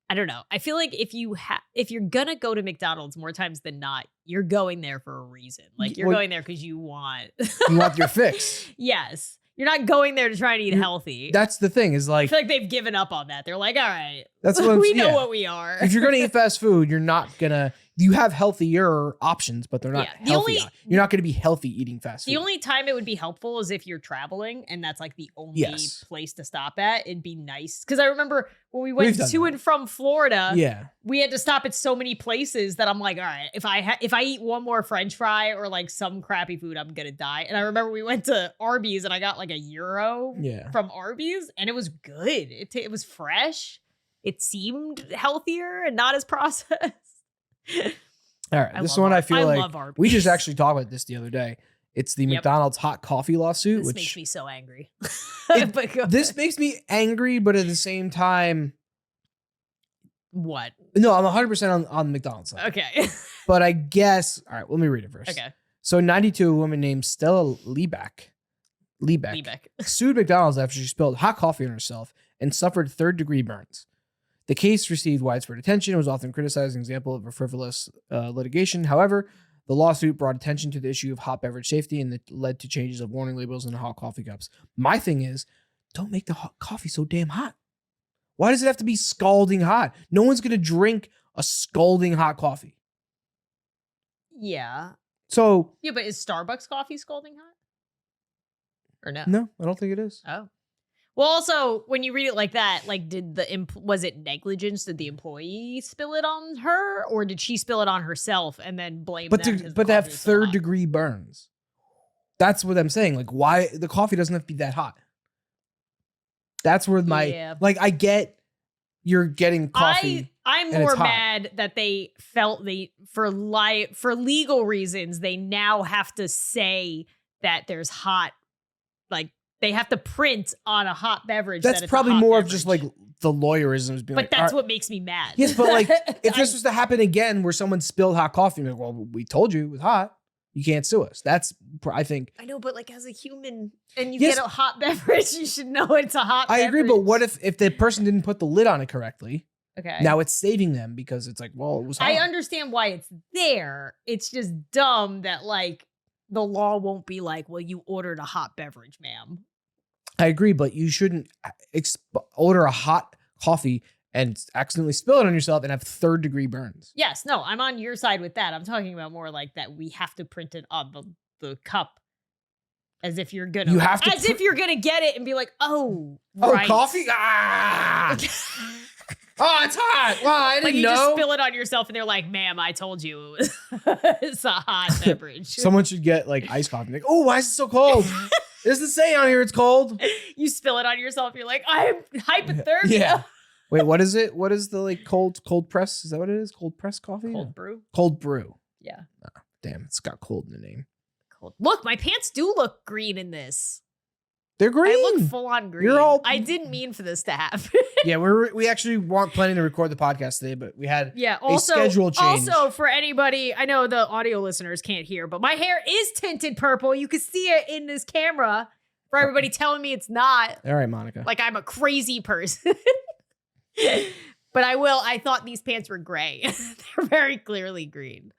I don't know. I feel like if you're gonna go to McDonald's more times than not, you're going there for a reason. Like you're going there because you want your fix. Yes. You're not going there to try and eat healthy. That's the thing is like, I feel like they've given up on that. They're like, all right, that's what we know what we are. If you're going to eat fast food, you're not going to, you have healthier options, but they're not healthy. You're not going to be healthy eating fast food. The only time it would be helpful is if you're traveling and that's like the only place to stop at. It'd be nice. Because I remember when we went to and from Florida, we had to stop at so many places that I'm like, all right, if I eat one more French fry or like some crappy food, I'm going to die. And I remember we went to Arby's and I got like a gyro from Arby's and it was good. It was fresh. It seemed healthier and not as processed. All right, this one I feel like we just actually talked about this the other day. It's the McDonald's hot coffee lawsuit, which makes me so angry. This makes me angry, but at the same time, what? No, I'm 100% on the McDonald's side. Okay, But I guess, all right, let me read it first. Okay. So in 92, a woman named Stella Liebeck sued McDonald's after she spilled hot coffee on herself and suffered third-degree burns. The case received widespread attention and was often criticized as an example of a frivolous litigation. However, the lawsuit brought attention to the issue of hot beverage safety and it led to changes of warning labels in hot coffee cups. My thing is, don't make the hot coffee so damn hot. Why does it have to be scalding hot? No one's going to drink a scalding hot coffee. Yeah. So. Yeah, but is Starbucks coffee scalding hot? Or no? No, I don't think it is. Oh. Well, also, when you read it like that, like, was it negligence? Did the employee spill it on her, or did she spill it on herself and then blame them? But they have third-degree burns. That's what I'm saying. Like, why the coffee doesn't have to be that hot? That's where like, I get you're getting coffee. I'm more mad that they felt for legal reasons they now have to say that there's hot, like. They have to print on a hot beverage. That's probably more of just like the lawyerisms. But that's what makes me mad. Yes, but like if this was to happen again where someone spilled hot coffee, like, well, we told you it was hot. You can't sue us. That's, I think. I know, but like as a human and you get a hot beverage, you should know it's a hot beverage. I agree, but what if the person didn't put the lid on it correctly? Okay. Now it's saving them because it's like, well, it was hot. I understand why it's there. It's just dumb that like the law won't be like, well, you ordered a hot beverage, ma'am. I agree, but you shouldn't order a hot coffee and accidentally spill it on yourself and have third-degree burns. Yes, no, I'm on your side with that. I'm talking about more like that we have to print it on the cup as if you're gonna if you're gonna get it and be like, oh, right. Coffee? Ah! Oh, it's hot. Well, I didn't know. You just spill it on yourself and they're like, ma'am, I told you it's a hot beverage. Someone should get like iced coffee. Like, oh, why is it so cold? It doesn't say on here it's cold. You spill it on yourself. You're like, I'm hypothermia. Yeah. Wait, what is it? What is the like cold press? Is that what it is? Cold press coffee? Cold brew. Cold brew. Yeah. Oh, damn, it's got cold in the name. Cold. Look, my pants do look green in this. They're green. I look full on green. I didn't mean for this to happen. Yeah, we actually weren't planning to record the podcast today, but we had a schedule change. Also, for anybody, I know the audio listeners can't hear, but my hair is tinted purple. You can see it in this camera. For everybody telling me it's not. All right, Monica. Like I'm a crazy person. But I thought these pants were gray. They're very clearly green.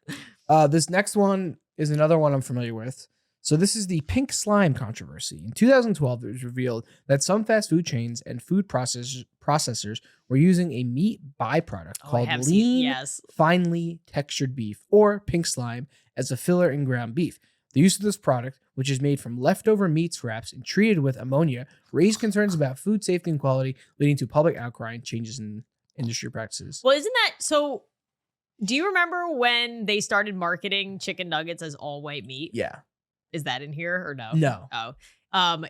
This next one is another one I'm familiar with. So this is the pink slime controversy. In 2012, it was revealed that some fast food chains and food processors were using a meat byproduct called lean, finely textured beef, or pink slime, as a filler in ground beef. The use of this product, which is made from leftover meat scraps and treated with ammonia, raised concerns about food safety and quality, leading to public outcry and changes in industry practices. Well, isn't that so? Do you remember when they started marketing chicken nuggets as all white meat? Yeah. Is that in here or no? No. Oh.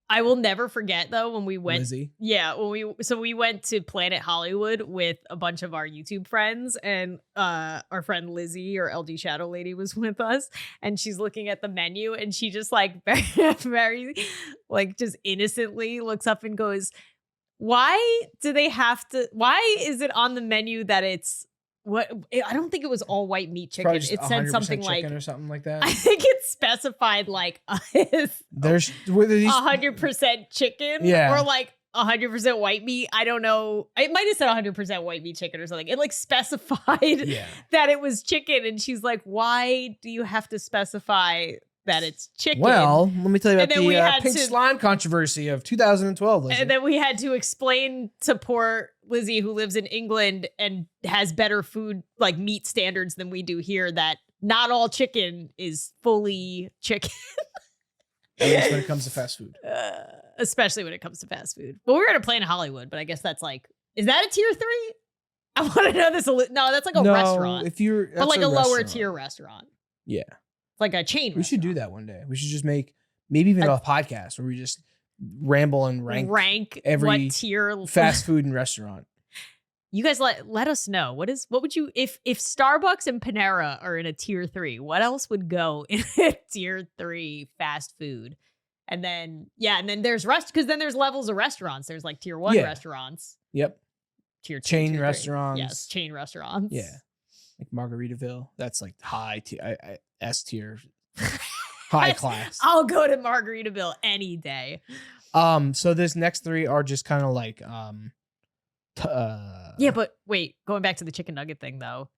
I will never forget though when we went. Lizzie. Yeah, we went to Planet Hollywood with a bunch of our YouTube friends, and our friend Lizzie, or LD Shadow Lady, was with us, and she's looking at the menu, and she just like very like just innocently looks up and goes, "Why do they have to? Why is it on the menu that it's?" I don't think it was all white meat chicken. It said something like or something like that. I think it specified like there's 100% chicken, yeah, or like 100% white meat. I don't know. It might have said 100% white meat chicken or something. It like specified that it was chicken, and she's like, "Why do you have to specify that it's chicken?" Well, let me tell you about the pink slime controversy of 2012. Lizzie. And then we had to explain to poor Lizzie, who lives in England and has better food, like meat standards than we do here, that not all chicken is fully chicken. At least when it comes to fast food. Especially when it comes to fast food. Well, we're going to Planet Hollywood, but I guess that's like, is that a tier 3? I want to know this. No, that's like a restaurant. But like a lower tier restaurant. Yeah. Like a chain We should do that one day. We should just make maybe even a podcast where we just ramble and rank every what tier fast food and restaurant. You guys let us know. What would you if Starbucks and Panera are in a tier 3, what else would go in a tier 3 fast food? And then there's because then there's levels of restaurants. There's like tier 1 restaurants. Yep. Tier 2, chain tier restaurants. 3. Yes, chain restaurants. Yeah. like Margaritaville. That's like S tier, high class. I'll go to Margaritaville any day. So this next three are just kind of like yeah, but wait, going back to the chicken nugget thing though,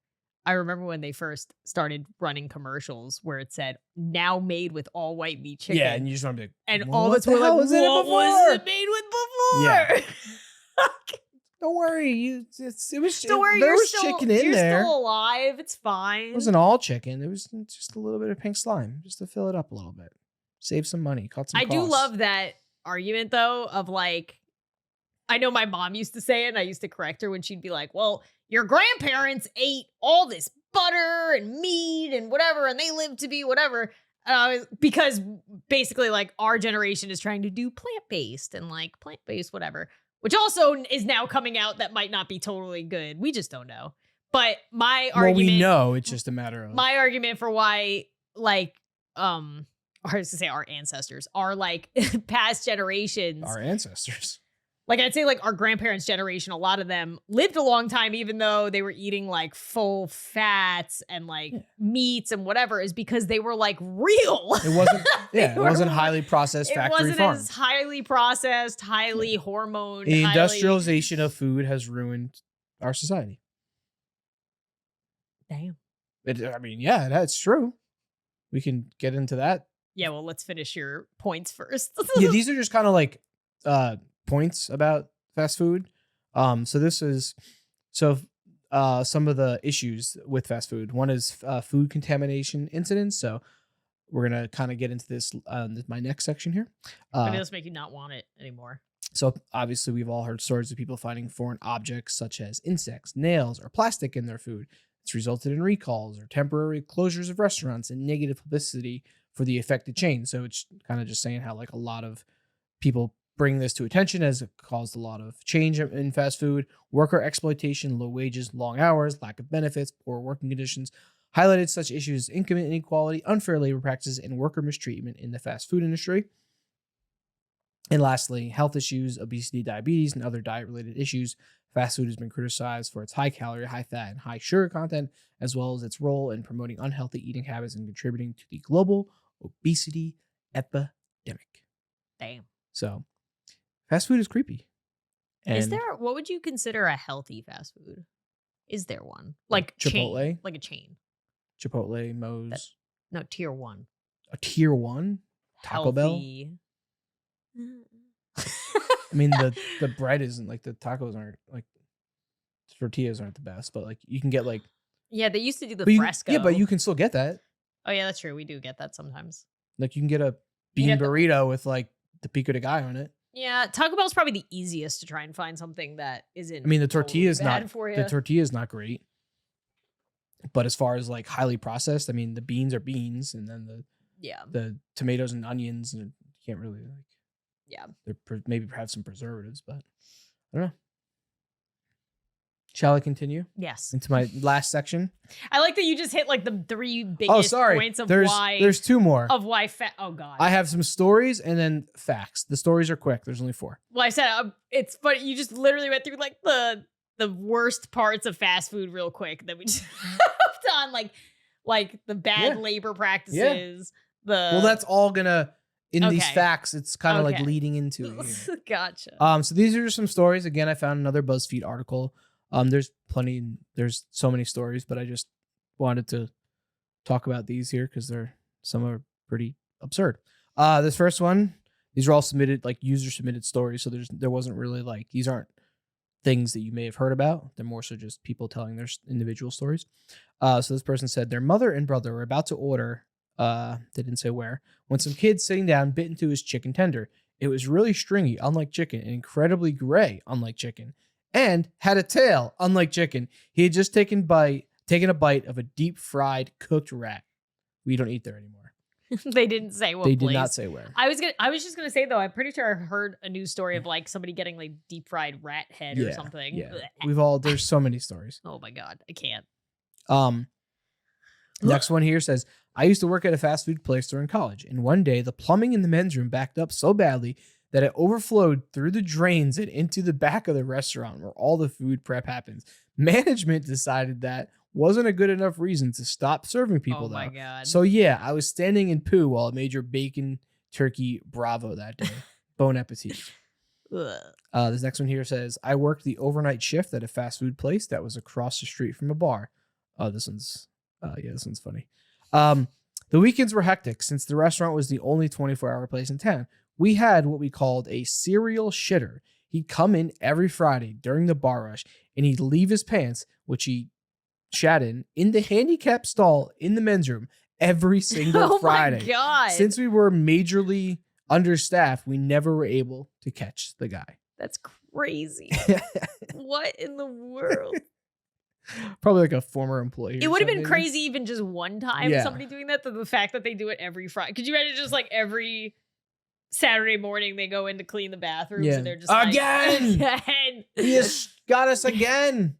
I remember when they first started running commercials where it said now made with all white meat chicken. Yeah, and you just want to be like, and all of us were like, what was it made with before? Yeah. Don't worry, it was. Don't worry, there was still, chicken in you're there. Still alive. It's fine. It wasn't all chicken. It was just a little bit of pink slime, just to fill it up a little bit, save some money, cut some. I do love that argument though of like, I know my mom used to say it, and I used to correct her when she'd be like, "Well, your grandparents ate all this butter and meat and whatever, and they lived to be whatever." Because basically, like, our generation is trying to do plant-based and like plant-based whatever. Which also is now coming out that might not be totally good. We just don't know. But my argument... Well, we know. It's just a matter of... My argument for why, like, or I was going to say our ancestors, are like past generations... Our ancestors. Like, I'd say, like, our grandparents' generation, a lot of them lived a long time, even though they were eating, like, full fats and, like, meats and whatever, is because they were, like, real. It wasn't, it wasn't highly processed factory farmed. It wasn't as highly processed, highly hormoned. The industrialization of food has ruined our society. Damn. That's true. We can get into that. Yeah, well, let's finish your points first. Yeah, these are just kind of, like, points about fast food. Some of the issues with fast food. One is food contamination incidents. So we're gonna kind of get into this my next section here. Maybe this make you not want it anymore. So obviously we've all heard stories of people finding foreign objects such as insects, nails, or plastic in their food. It's resulted in recalls or temporary closures of restaurants and negative publicity for the affected chain. So it's kind of just saying how like a lot of people bring this to attention as it caused a lot of change in fast food. Worker exploitation, low wages, long hours, lack of benefits, poor working conditions highlighted such issues as income inequality, unfair labor practices, and worker mistreatment in the fast food industry. And lastly, health issues, obesity, diabetes, and other diet-related issues. Fast food has been criticized for its high calorie, high fat, and high sugar content, as well as its role in promoting unhealthy eating habits and contributing to the global obesity epidemic. Damn. So, fast food is creepy. And what would you consider a healthy fast food? Is there one? Like Chipotle? Chain, like a chain. Chipotle, Moe's. No, tier 1. A tier 1? Taco healthy. Bell? I mean, the bread isn't like the tacos aren't like tortillas aren't the best, but like you can get like. Yeah, they used to do the fresco. But you can still get that. Oh, yeah, that's true. We do get that sometimes. Like you can get a bean burrito with like the pico de gallo on it. Yeah, Taco Bell's probably the easiest to try and find something that isn't. I mean, the tortilla is not for you. The tortilla is not great. But as far as like highly processed, I mean, the beans are beans, and then the tomatoes and onions, and you can't really like. Yeah, they maybe have some preservatives, but I don't know. Shall I continue? Yes. Into my last section. I like that you just hit like the 3 biggest points of why. There's 2 more. Of why oh god. I have some stories and then facts. The stories are quick. There's only 4. Well, I said it's funny. You just literally went through like the worst parts of fast food real quick. That we just hopped on like the bad labor practices. Yeah. Well, that's all gonna these facts. It's kind of like leading into it. Gotcha. So these are just some stories. Again, I found another BuzzFeed article. There's so many stories, but I just wanted to talk about these here because some are pretty absurd. This first one, these are all submitted, like user submitted stories. So there wasn't really like, these aren't things that you may have heard about. They're more so just people telling their individual stories. So this person said their mother and brother were about to order, they didn't say where, when some kid sitting down bit into his chicken tender. It was really stringy, unlike chicken, and incredibly gray, unlike chicken, and had a tail, unlike chicken. He had just taken a bite of a deep fried cooked rat. We don't eat there anymore. They didn't say what. They did not say where. I was just gonna say though, I'm pretty sure I heard a news story of like somebody getting like deep fried rat head or something. Yeah, there's so many stories. Oh my god, I can't. Next one here says, I used to work at a fast food place during college, and one day the plumbing in the men's room backed up so badly that it overflowed through the drains and into the back of the restaurant where all the food prep happens. Management decided that wasn't a good enough reason to stop serving people, Oh though. my God. So, yeah, I was standing in poo while I made your bacon turkey bravo that day. Bon appetit. This next one here says, I worked the overnight shift at a fast food place that was across the street from a bar. Oh, this one's funny. The weekends were hectic since the restaurant was the only 24-hour place in town. We had what we called a serial shitter. He'd come in every Friday during the bar rush, and he'd leave his pants, which he shat in the handicap stall in the men's room every single Friday. Oh my God. Since we were majorly understaffed, we never were able to catch the guy. That's crazy. What in the world? Probably like a former employee. It would have been crazy even just one time, Yeah. somebody doing that, the fact that they do it every Friday. Could you imagine just like every Saturday morning they go in to clean the bathrooms and they're just again! like, again! He has got us again.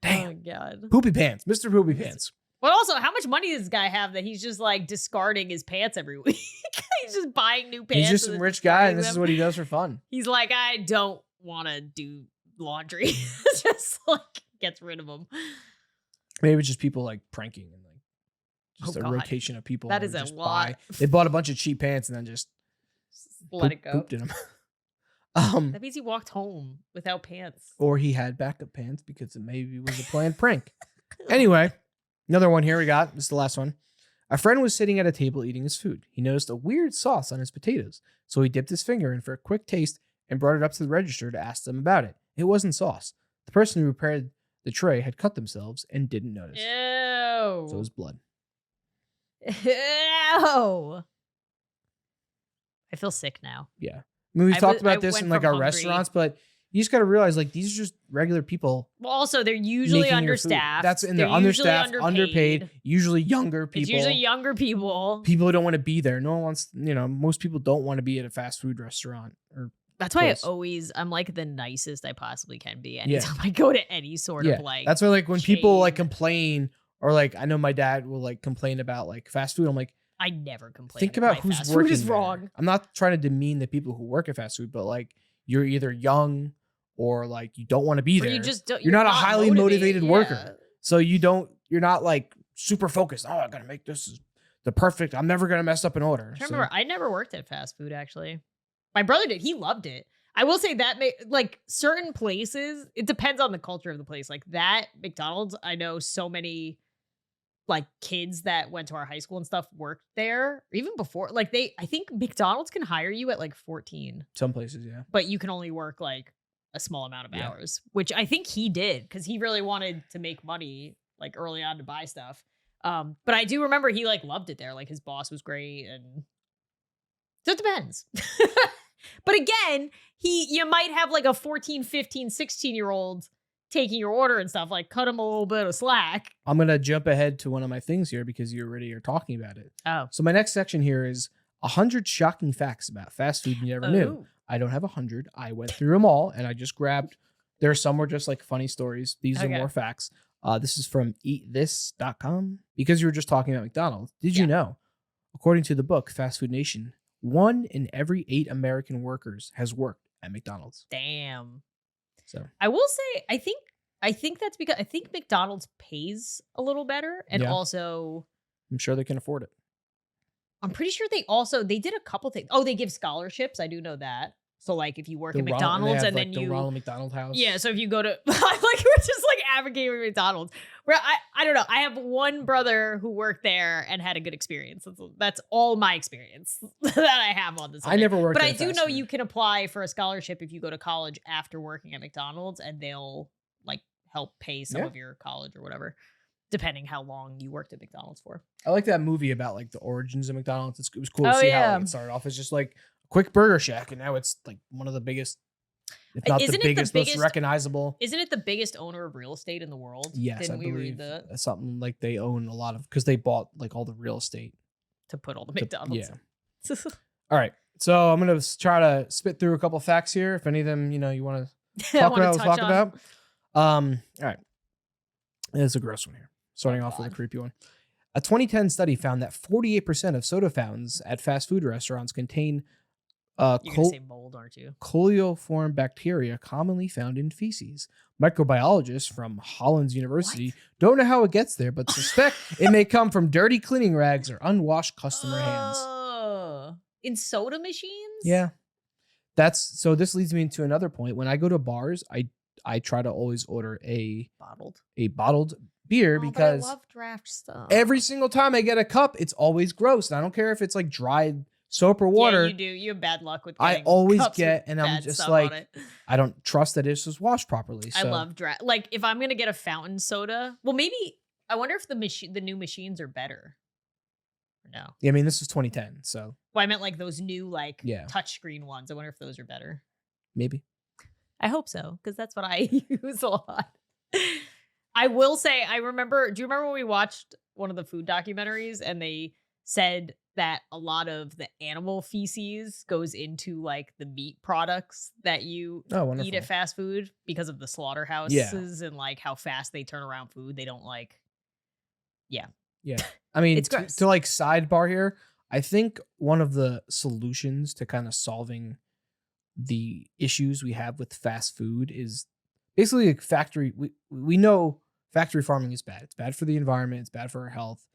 Damn. Oh God. Poopy Pants. Mr. Poopy Pants. But also, how much money does this guy have that he's just like discarding his pants every week? He's just buying new pants. He's just some rich guy and this is what he does for fun. He's like, I don't want to do laundry. Just like gets rid of them. Maybe it's just people like pranking and like just a God. rotation of people. That who is a just lot. They bought a bunch of cheap pants and then just Let it go. pooped in them. That means he walked home without pants. Or he had backup pants because it maybe was a planned prank. Anyway, another one here we got. This is the last one. A friend was sitting at a table eating his food. He noticed a weird sauce on his potatoes, so he dipped his finger in for a quick taste and brought it up to the register to ask them about it. It wasn't sauce. The person who prepared the tray had cut themselves and didn't notice. Ew. So it was blood. Ew. I feel sick now. Yeah. I mean, we've talked about I this went in like from our hungry. restaurants, but you just got to realize like these are just regular people. Well, also, they're usually making your food. understaffed. That's and they're usually understaffed, underpaid, usually younger people. It's usually younger people. People who don't want to be there. No one wants, most people don't want to be at a fast food restaurant or That's why place. I'm like the nicest I possibly can be anytime I go to any sort of like. That's why like when people like chain. complain or like I know my dad will like complain about like fast food. I'm like, I never complain. think if about my who's fast working food is there. wrong. I'm not trying to demean the people who work at fast food, but like you're either young or like you don't want to be Or there. you just don't, You're not a highly motivated worker. Yeah. So you're not like super focused. Oh, I gotta make this the perfect. I'm never gonna mess up an order. I remember I never worked at fast food actually. My brother did. He loved it. I will say that like certain places, it depends on the culture of the place. Like that McDonald's, I know so many like kids that went to our high school and stuff worked there even before. Like I think McDonald's can hire you at like 14, Some places, yeah. but you can only work like a small amount of Yeah. hours, which I think he did because he really wanted to make money like early on to buy stuff. But I do remember he like loved it there. Like his boss was great, and so it depends. But again, you might have like a 14, 15, 16-year-old taking your order and stuff. Like cut him a little bit of slack. I'm gonna jump ahead to one of my things here because you already are talking about it. Oh. So my next section here is 100 shocking facts about fast food you never knew. Ooh. I don't have 100. I went through them all and I just grabbed. There are some were just like funny stories. These are Okay. more facts. This is from eatthis.com. Because you were just talking about McDonald's. Did you know, according to the book Fast Food Nation, 1 in every 8 American workers has worked at McDonald's. Damn. So I will say, I think that's because I think McDonald's pays a little better, and Yeah. also I'm sure they can afford it. I'm pretty sure they did a couple things. Oh, they give scholarships. I do know that. So like if you work at McDonald's and then the Ronald McDonald House. yeah, so if you go to like we're just like advocating for McDonald's. Where I don't know. I have one brother who worked there and had a good experience. That's all my experience that I have on this. I never worked But at I a do fast know food. you can apply for a scholarship if you go to college after working at McDonald's, and they'll like help pay some Yeah. of your college or whatever, depending how long you worked at McDonald's for. I like that movie about like the origins of McDonald's. It was cool to Oh, see how yeah. like, it started off as just like a quick burger shack, and now it's like one of the biggest, if not Isn't the it the biggest, biggest- most recognizable. Isn't it the biggest owner of real estate in the world? Yes, Didn't I we believe read that? that's something like they own a lot of because they bought like all the real estate. To put all the to- McDonald's. yeah. All right, so I'm gonna try to spit through a couple facts here. If any of them, you want to I talk wanna about, touch talk on. about. All right, it's a gross one here. Starting Oh, off with a God. creepy one. A 2010 study found that 48% of soda fountains at fast food restaurants contain You're going to say mold, aren't you? Coliform bacteria commonly found in feces. Microbiologists from Hollins University don't know how it gets there, but suspect it may come from dirty cleaning rags or unwashed customer hands. In soda machines? Yeah. So this leads me into another point. When I go to bars, I try to always order a bottled beer because but I love draft stuff. Every single time I get a cup, it's always gross. And I don't care if it's like dried soap or water. Yeah, you do. You have bad luck with I always get, and I'm just like, I don't trust that this was washed properly. So. I love draft. Like if I'm gonna get a fountain soda, well, maybe I wonder if the new machines are better. No. Yeah, I mean this is 2010, so. Well, I meant like those new touchscreen ones. I wonder if those are better. Maybe. I hope so, because that's what I use a lot. I will say, do you remember when we watched one of the food documentaries and they said that a lot of the animal feces goes into like the meat products that you eat at fast food because of the slaughterhouses and like how fast they turn around food. They don't like, yeah. I mean, to like sidebar here, I think one of the solutions to kind of solving the issues we have with fast food is basically like factory. We know factory farming is bad. It's bad for the environment. It's bad for our health.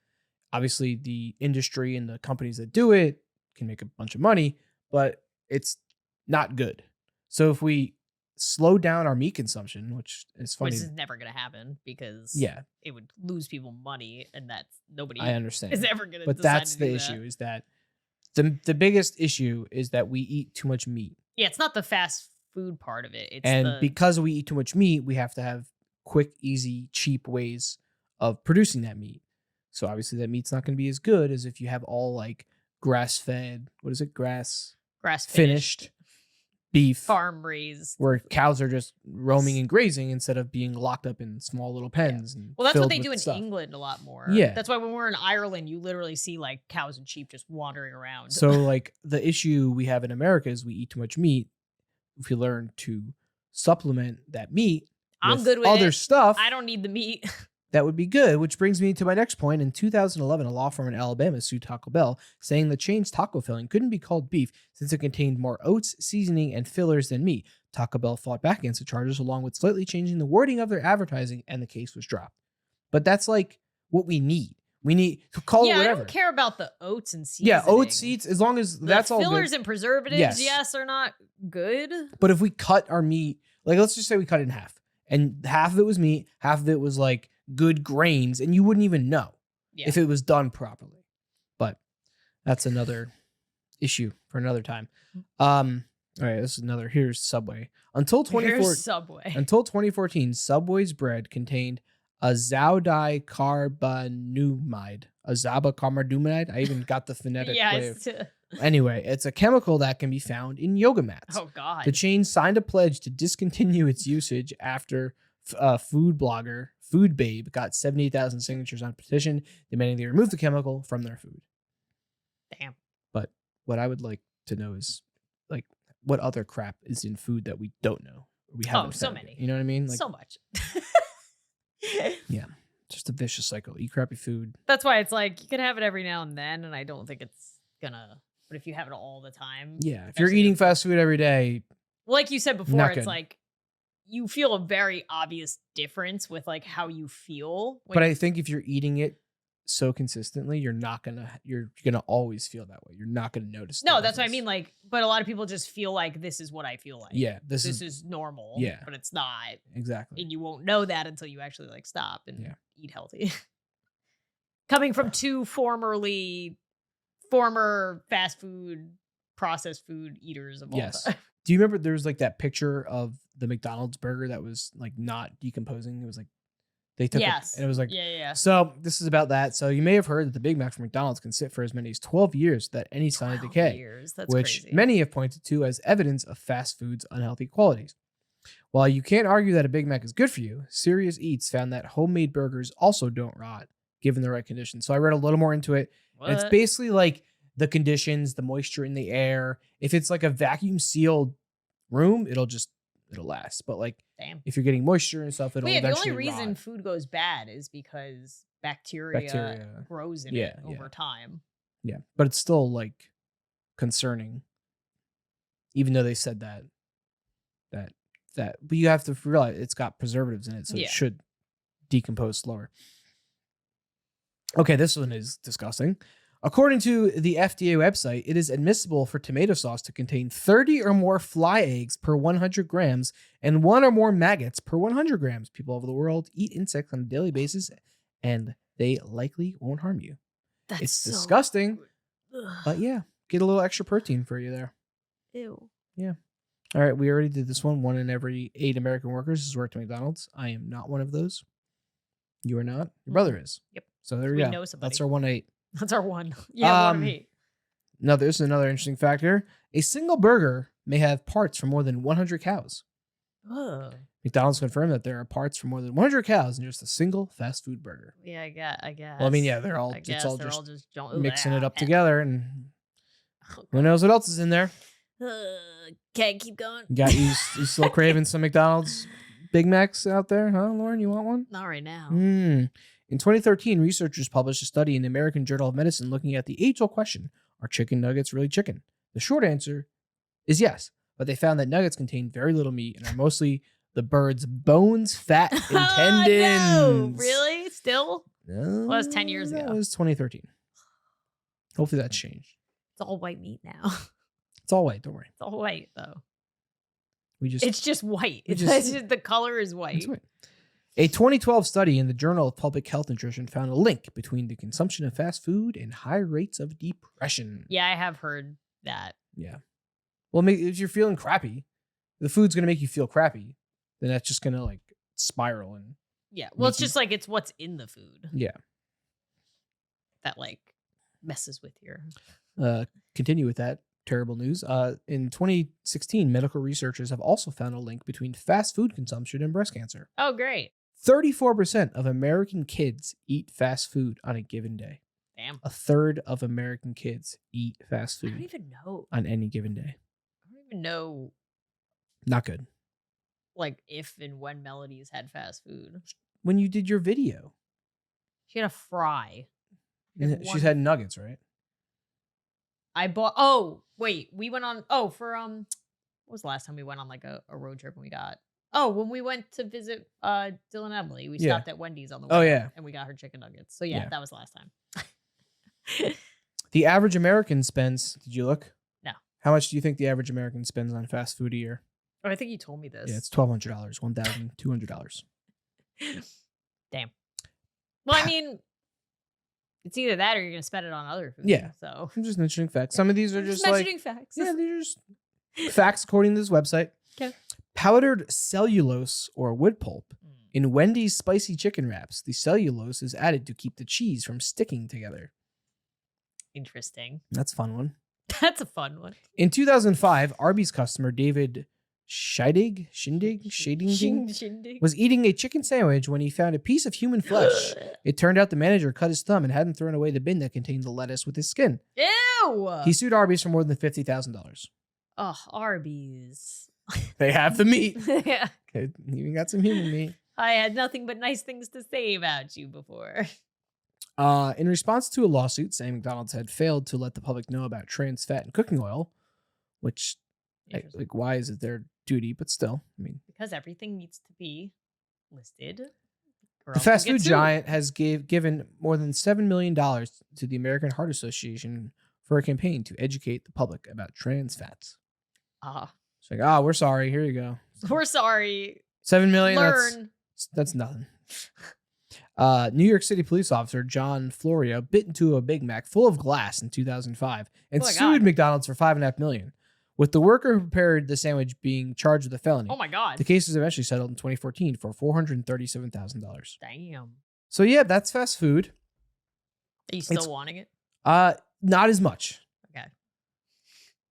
Obviously, the industry and the companies that do it can make a bunch of money, but it's not good. So if we slow down our meat consumption, which is funny. Which is never going to happen because it would lose people money, and that's nobody I understand. is ever going to But that's the issue, is that the biggest issue is that we eat too much meat. Yeah, it's not the fast food part of it. Because we eat too much meat, we have to have quick, easy, cheap ways of producing that meat. So obviously that meat's not going to be as good as if you have all like grass-fed, what is it? Grass finished beef. Farm raised. Where cows are just roaming and grazing instead of being locked up in small little pens. Yeah. And well, that's what they do in England a lot more. Yeah. That's why when we're in Ireland, you literally see like cows and sheep just wandering around. So like the issue we have in America is we eat too much meat. If we learn to supplement that meat with other stuff. I don't need the meat. That would be good, which brings me to my next point. In 2011, a law firm in Alabama sued Taco Bell, saying the chain's taco filling couldn't be called beef since it contained more oats, seasoning, and fillers than meat. Taco Bell fought back against the charges, along with slightly changing the wording of their advertising, and the case was dropped. But that's like what we need. We need to call it whatever. I don't care about the oats and seasoning. Yeah, oats, seeds, as long as that's all good. Fillers and preservatives, yes, are not good. But if we cut our meat, like let's just say we cut it in half, and half of it was meat, half of it was like good grains, and you wouldn't even know if it was done properly. But that's another issue for another time. All right, this is another. Here's Subway. Until 2014, Subway's bread contained azabacarbonumide. Azabacarbonumide. I even got the phonetic way. Anyway, it's a chemical that can be found in yoga mats. Oh God! The chain signed a pledge to discontinue its usage after food blogger Food Babe got 78,000 signatures on a petition demanding they remove the chemical from their food. Damn. But what I would like to know is like what other crap is in food that we don't know. We haven't so many. You know what I mean? Like, so much. Yeah. Just a vicious cycle. Eat crappy food. That's why it's like you can have it every now and then, and I don't think it's gonna. But if you have it all the time, yeah. If you're eating fast food every day, like you said before, it's like you feel a very obvious difference with like how you feel. But I think if you're eating it so consistently, you're gonna always feel that way. You're not gonna notice. No, that's what I mean. Like, but a lot of people just feel like this is what I feel like. Yeah, this is normal. Yeah, but it's not exactly. And you won't know that until you actually like stop and eat healthy. Coming from two former fast food, processed food eaters of all time. Do you remember there was like that picture of the McDonald's burger that was like not decomposing? It was like they took it and it was like So this is about that. So you may have heard that the Big Mac from McDonald's can sit for as many as 12 years without any sign of decay, That's which crazy. Many have pointed to as evidence of fast food's unhealthy qualities. While you can't argue that a Big Mac is good for you, Serious Eats found that homemade burgers also don't rot given the right conditions. So I read a little more into it. And it's basically like the conditions, the moisture in the air. If it's like a vacuum sealed room, it'll last. But like, if you're getting moisture and stuff, it'll eventually the only reason rot. food goes bad is because bacteria grows in it over time. Yeah, but it's still like concerning. even though they said that. But you have to realize it's got preservatives in it, so it should decompose slower. Okay, this one is disgusting. According to the FDA website, it is admissible for tomato sauce to contain 30 or more fly eggs per 100 grams and 1 or more maggots per 100 grams. People all over the world eat insects on a daily basis, and they likely won't harm you. It's disgusting, but yeah, get a little extra protein for you there. Ew. Yeah. All right, we already did this one. 1 in every 8 American workers has worked at McDonald's. I am not one of those. You are not. Your brother is. Yep. So there we go. Know somebody. That's our 1 8. That's our one. Yeah, 1 of 8. Now, there's another interesting factor. A single burger may have parts from more than 100 cows. Oh. McDonald's confirmed that there are parts from more than 100 cows in just a single fast food burger. Yeah, I guess. Well, I mean, yeah, they're all just mixing it up together, and who knows what else is in there. Can't keep going. You still craving some McDonald's Big Macs out there, huh, Lauren? You want one? Not right now. In 2013, researchers published a study in the American Journal of Medicine looking at the age-old question, are chicken nuggets really chicken? The short answer is yes, but they found that nuggets contain very little meat and are mostly the bird's bones, fat, and tendons. No, really? Still? No, Well, that was 10 years ago. That was 2013. Hopefully that's changed. It's all white meat now. It's all white. Don't worry. It's all white, though. It's just white. It's just the color is white. It's white. A 2012 study in the Journal of Public Health Nutrition found a link between the consumption of fast food and high rates of depression. Yeah, I have heard that. Yeah. Well, if you're feeling crappy, the food's going to make you feel crappy, then that's just going to like spiral. And yeah. Well, it's just like it's what's in the food. Yeah. That like messes with your. Continue with that terrible news. In 2016, medical researchers have also found a link between fast food consumption and breast cancer. Oh, great. 34% of American kids eat fast food on a given day. Damn. A third of American kids eat fast food. I don't even know. On any given day. I don't even know. Not good. Like if and when Melody's had fast food. When you did your video. She had a fry. She's had nuggets, right? I bought. Oh, wait. We went on. Oh, for what was the last time we went on like a road trip and we got? Oh, when we went to visit Dylan and Emily, we stopped at Wendy's on the way. Oh yeah, and we got her chicken nuggets. So yeah, that was the last time. The average American spends. Did you look? No. How much do you think the average American spends on fast food a year? Oh, I think you told me this. Yeah, it's $1,200, $1,200. Damn. Well, I mean. It's either that or you're going to spend it on other food. Yeah. So just mentioning facts. Some of these are just mentioning facts. Yeah, they're just facts according to this website. Okay. Powdered cellulose or wood pulp in Wendy's spicy chicken wraps. The cellulose is added to keep the cheese from sticking together. Interesting. That's a fun one. That's a fun one. In 2005, Arby's customer David Shindig was eating a chicken sandwich when he found a piece of human flesh. It turned out the manager cut his thumb and hadn't thrown away the bin that contained the lettuce with his skin. Ew! He sued Arby's for more than $50,000. Oh, Arby's. They have the meat. Yeah. Okay, even got some human meat. I had nothing but nice things to say about you before. In response to a lawsuit saying McDonald's had failed to let the public know about trans fat in cooking oil, which, like, why is it their duty? But still, I mean, because everything needs to be listed. The fast food giant has given more than $7 million to the American Heart Association for a campaign to educate the public about trans fats. It's like, we're sorry. Here you go. We're sorry. $7 million. Learn. That's nothing. New York City police officer John Florio bit into a Big Mac full of glass in 2005 and sued McDonald's for $5.5 million. With the worker who prepared the sandwich being charged with a felony. Oh my God. The case was eventually settled in 2014 for $437,000. Damn. So yeah, that's fast food. Are you still wanting it? Not as much. Okay.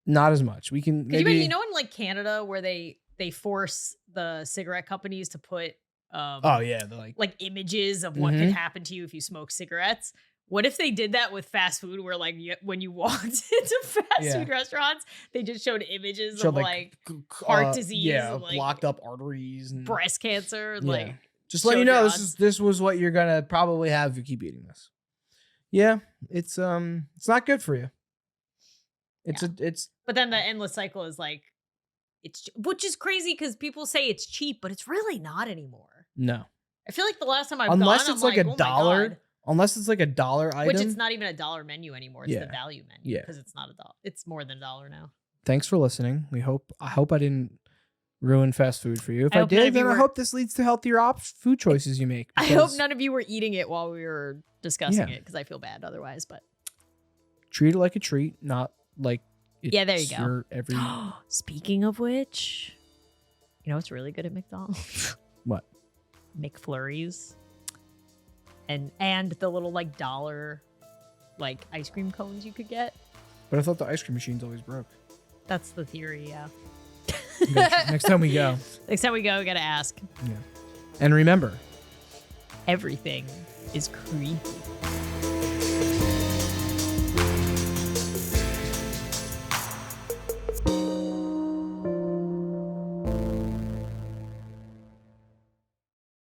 Not as much. We can maybe you know in like Canada where they force the cigarette companies to put like images of what could happen to you if you smoke cigarettes. What if they did that with fast food where like when you walked into fast food restaurants, they just showed images of like heart disease, and, like, blocked up arteries and breast cancer, like just let you know this was what you're gonna probably have if you keep eating this. Yeah, it's not good for you. It's but then the endless cycle is like which is crazy because people say it's cheap, but it's really not anymore. No. I feel like the last time I've unless gone, it's I'm like a oh dollar, unless it's like a dollar item, which it's not even a dollar menu anymore. It's the value menu because it's not $1. It's more than $1 now. Thanks for listening. I hope I didn't ruin fast food for you. If I did, then I hope this leads to healthier food choices you make. I hope none of you were eating it while we were discussing it because I feel bad otherwise. But treat it like a treat, not like there you go. Every Speaking of which, you know what's really good at McDonald's? What? McFlurries. And the little like dollar like ice cream cones you could get. But I thought the ice cream machines always broke. That's the theory, yeah. Next time we go. We gotta ask. Yeah. And remember, everything is creepy.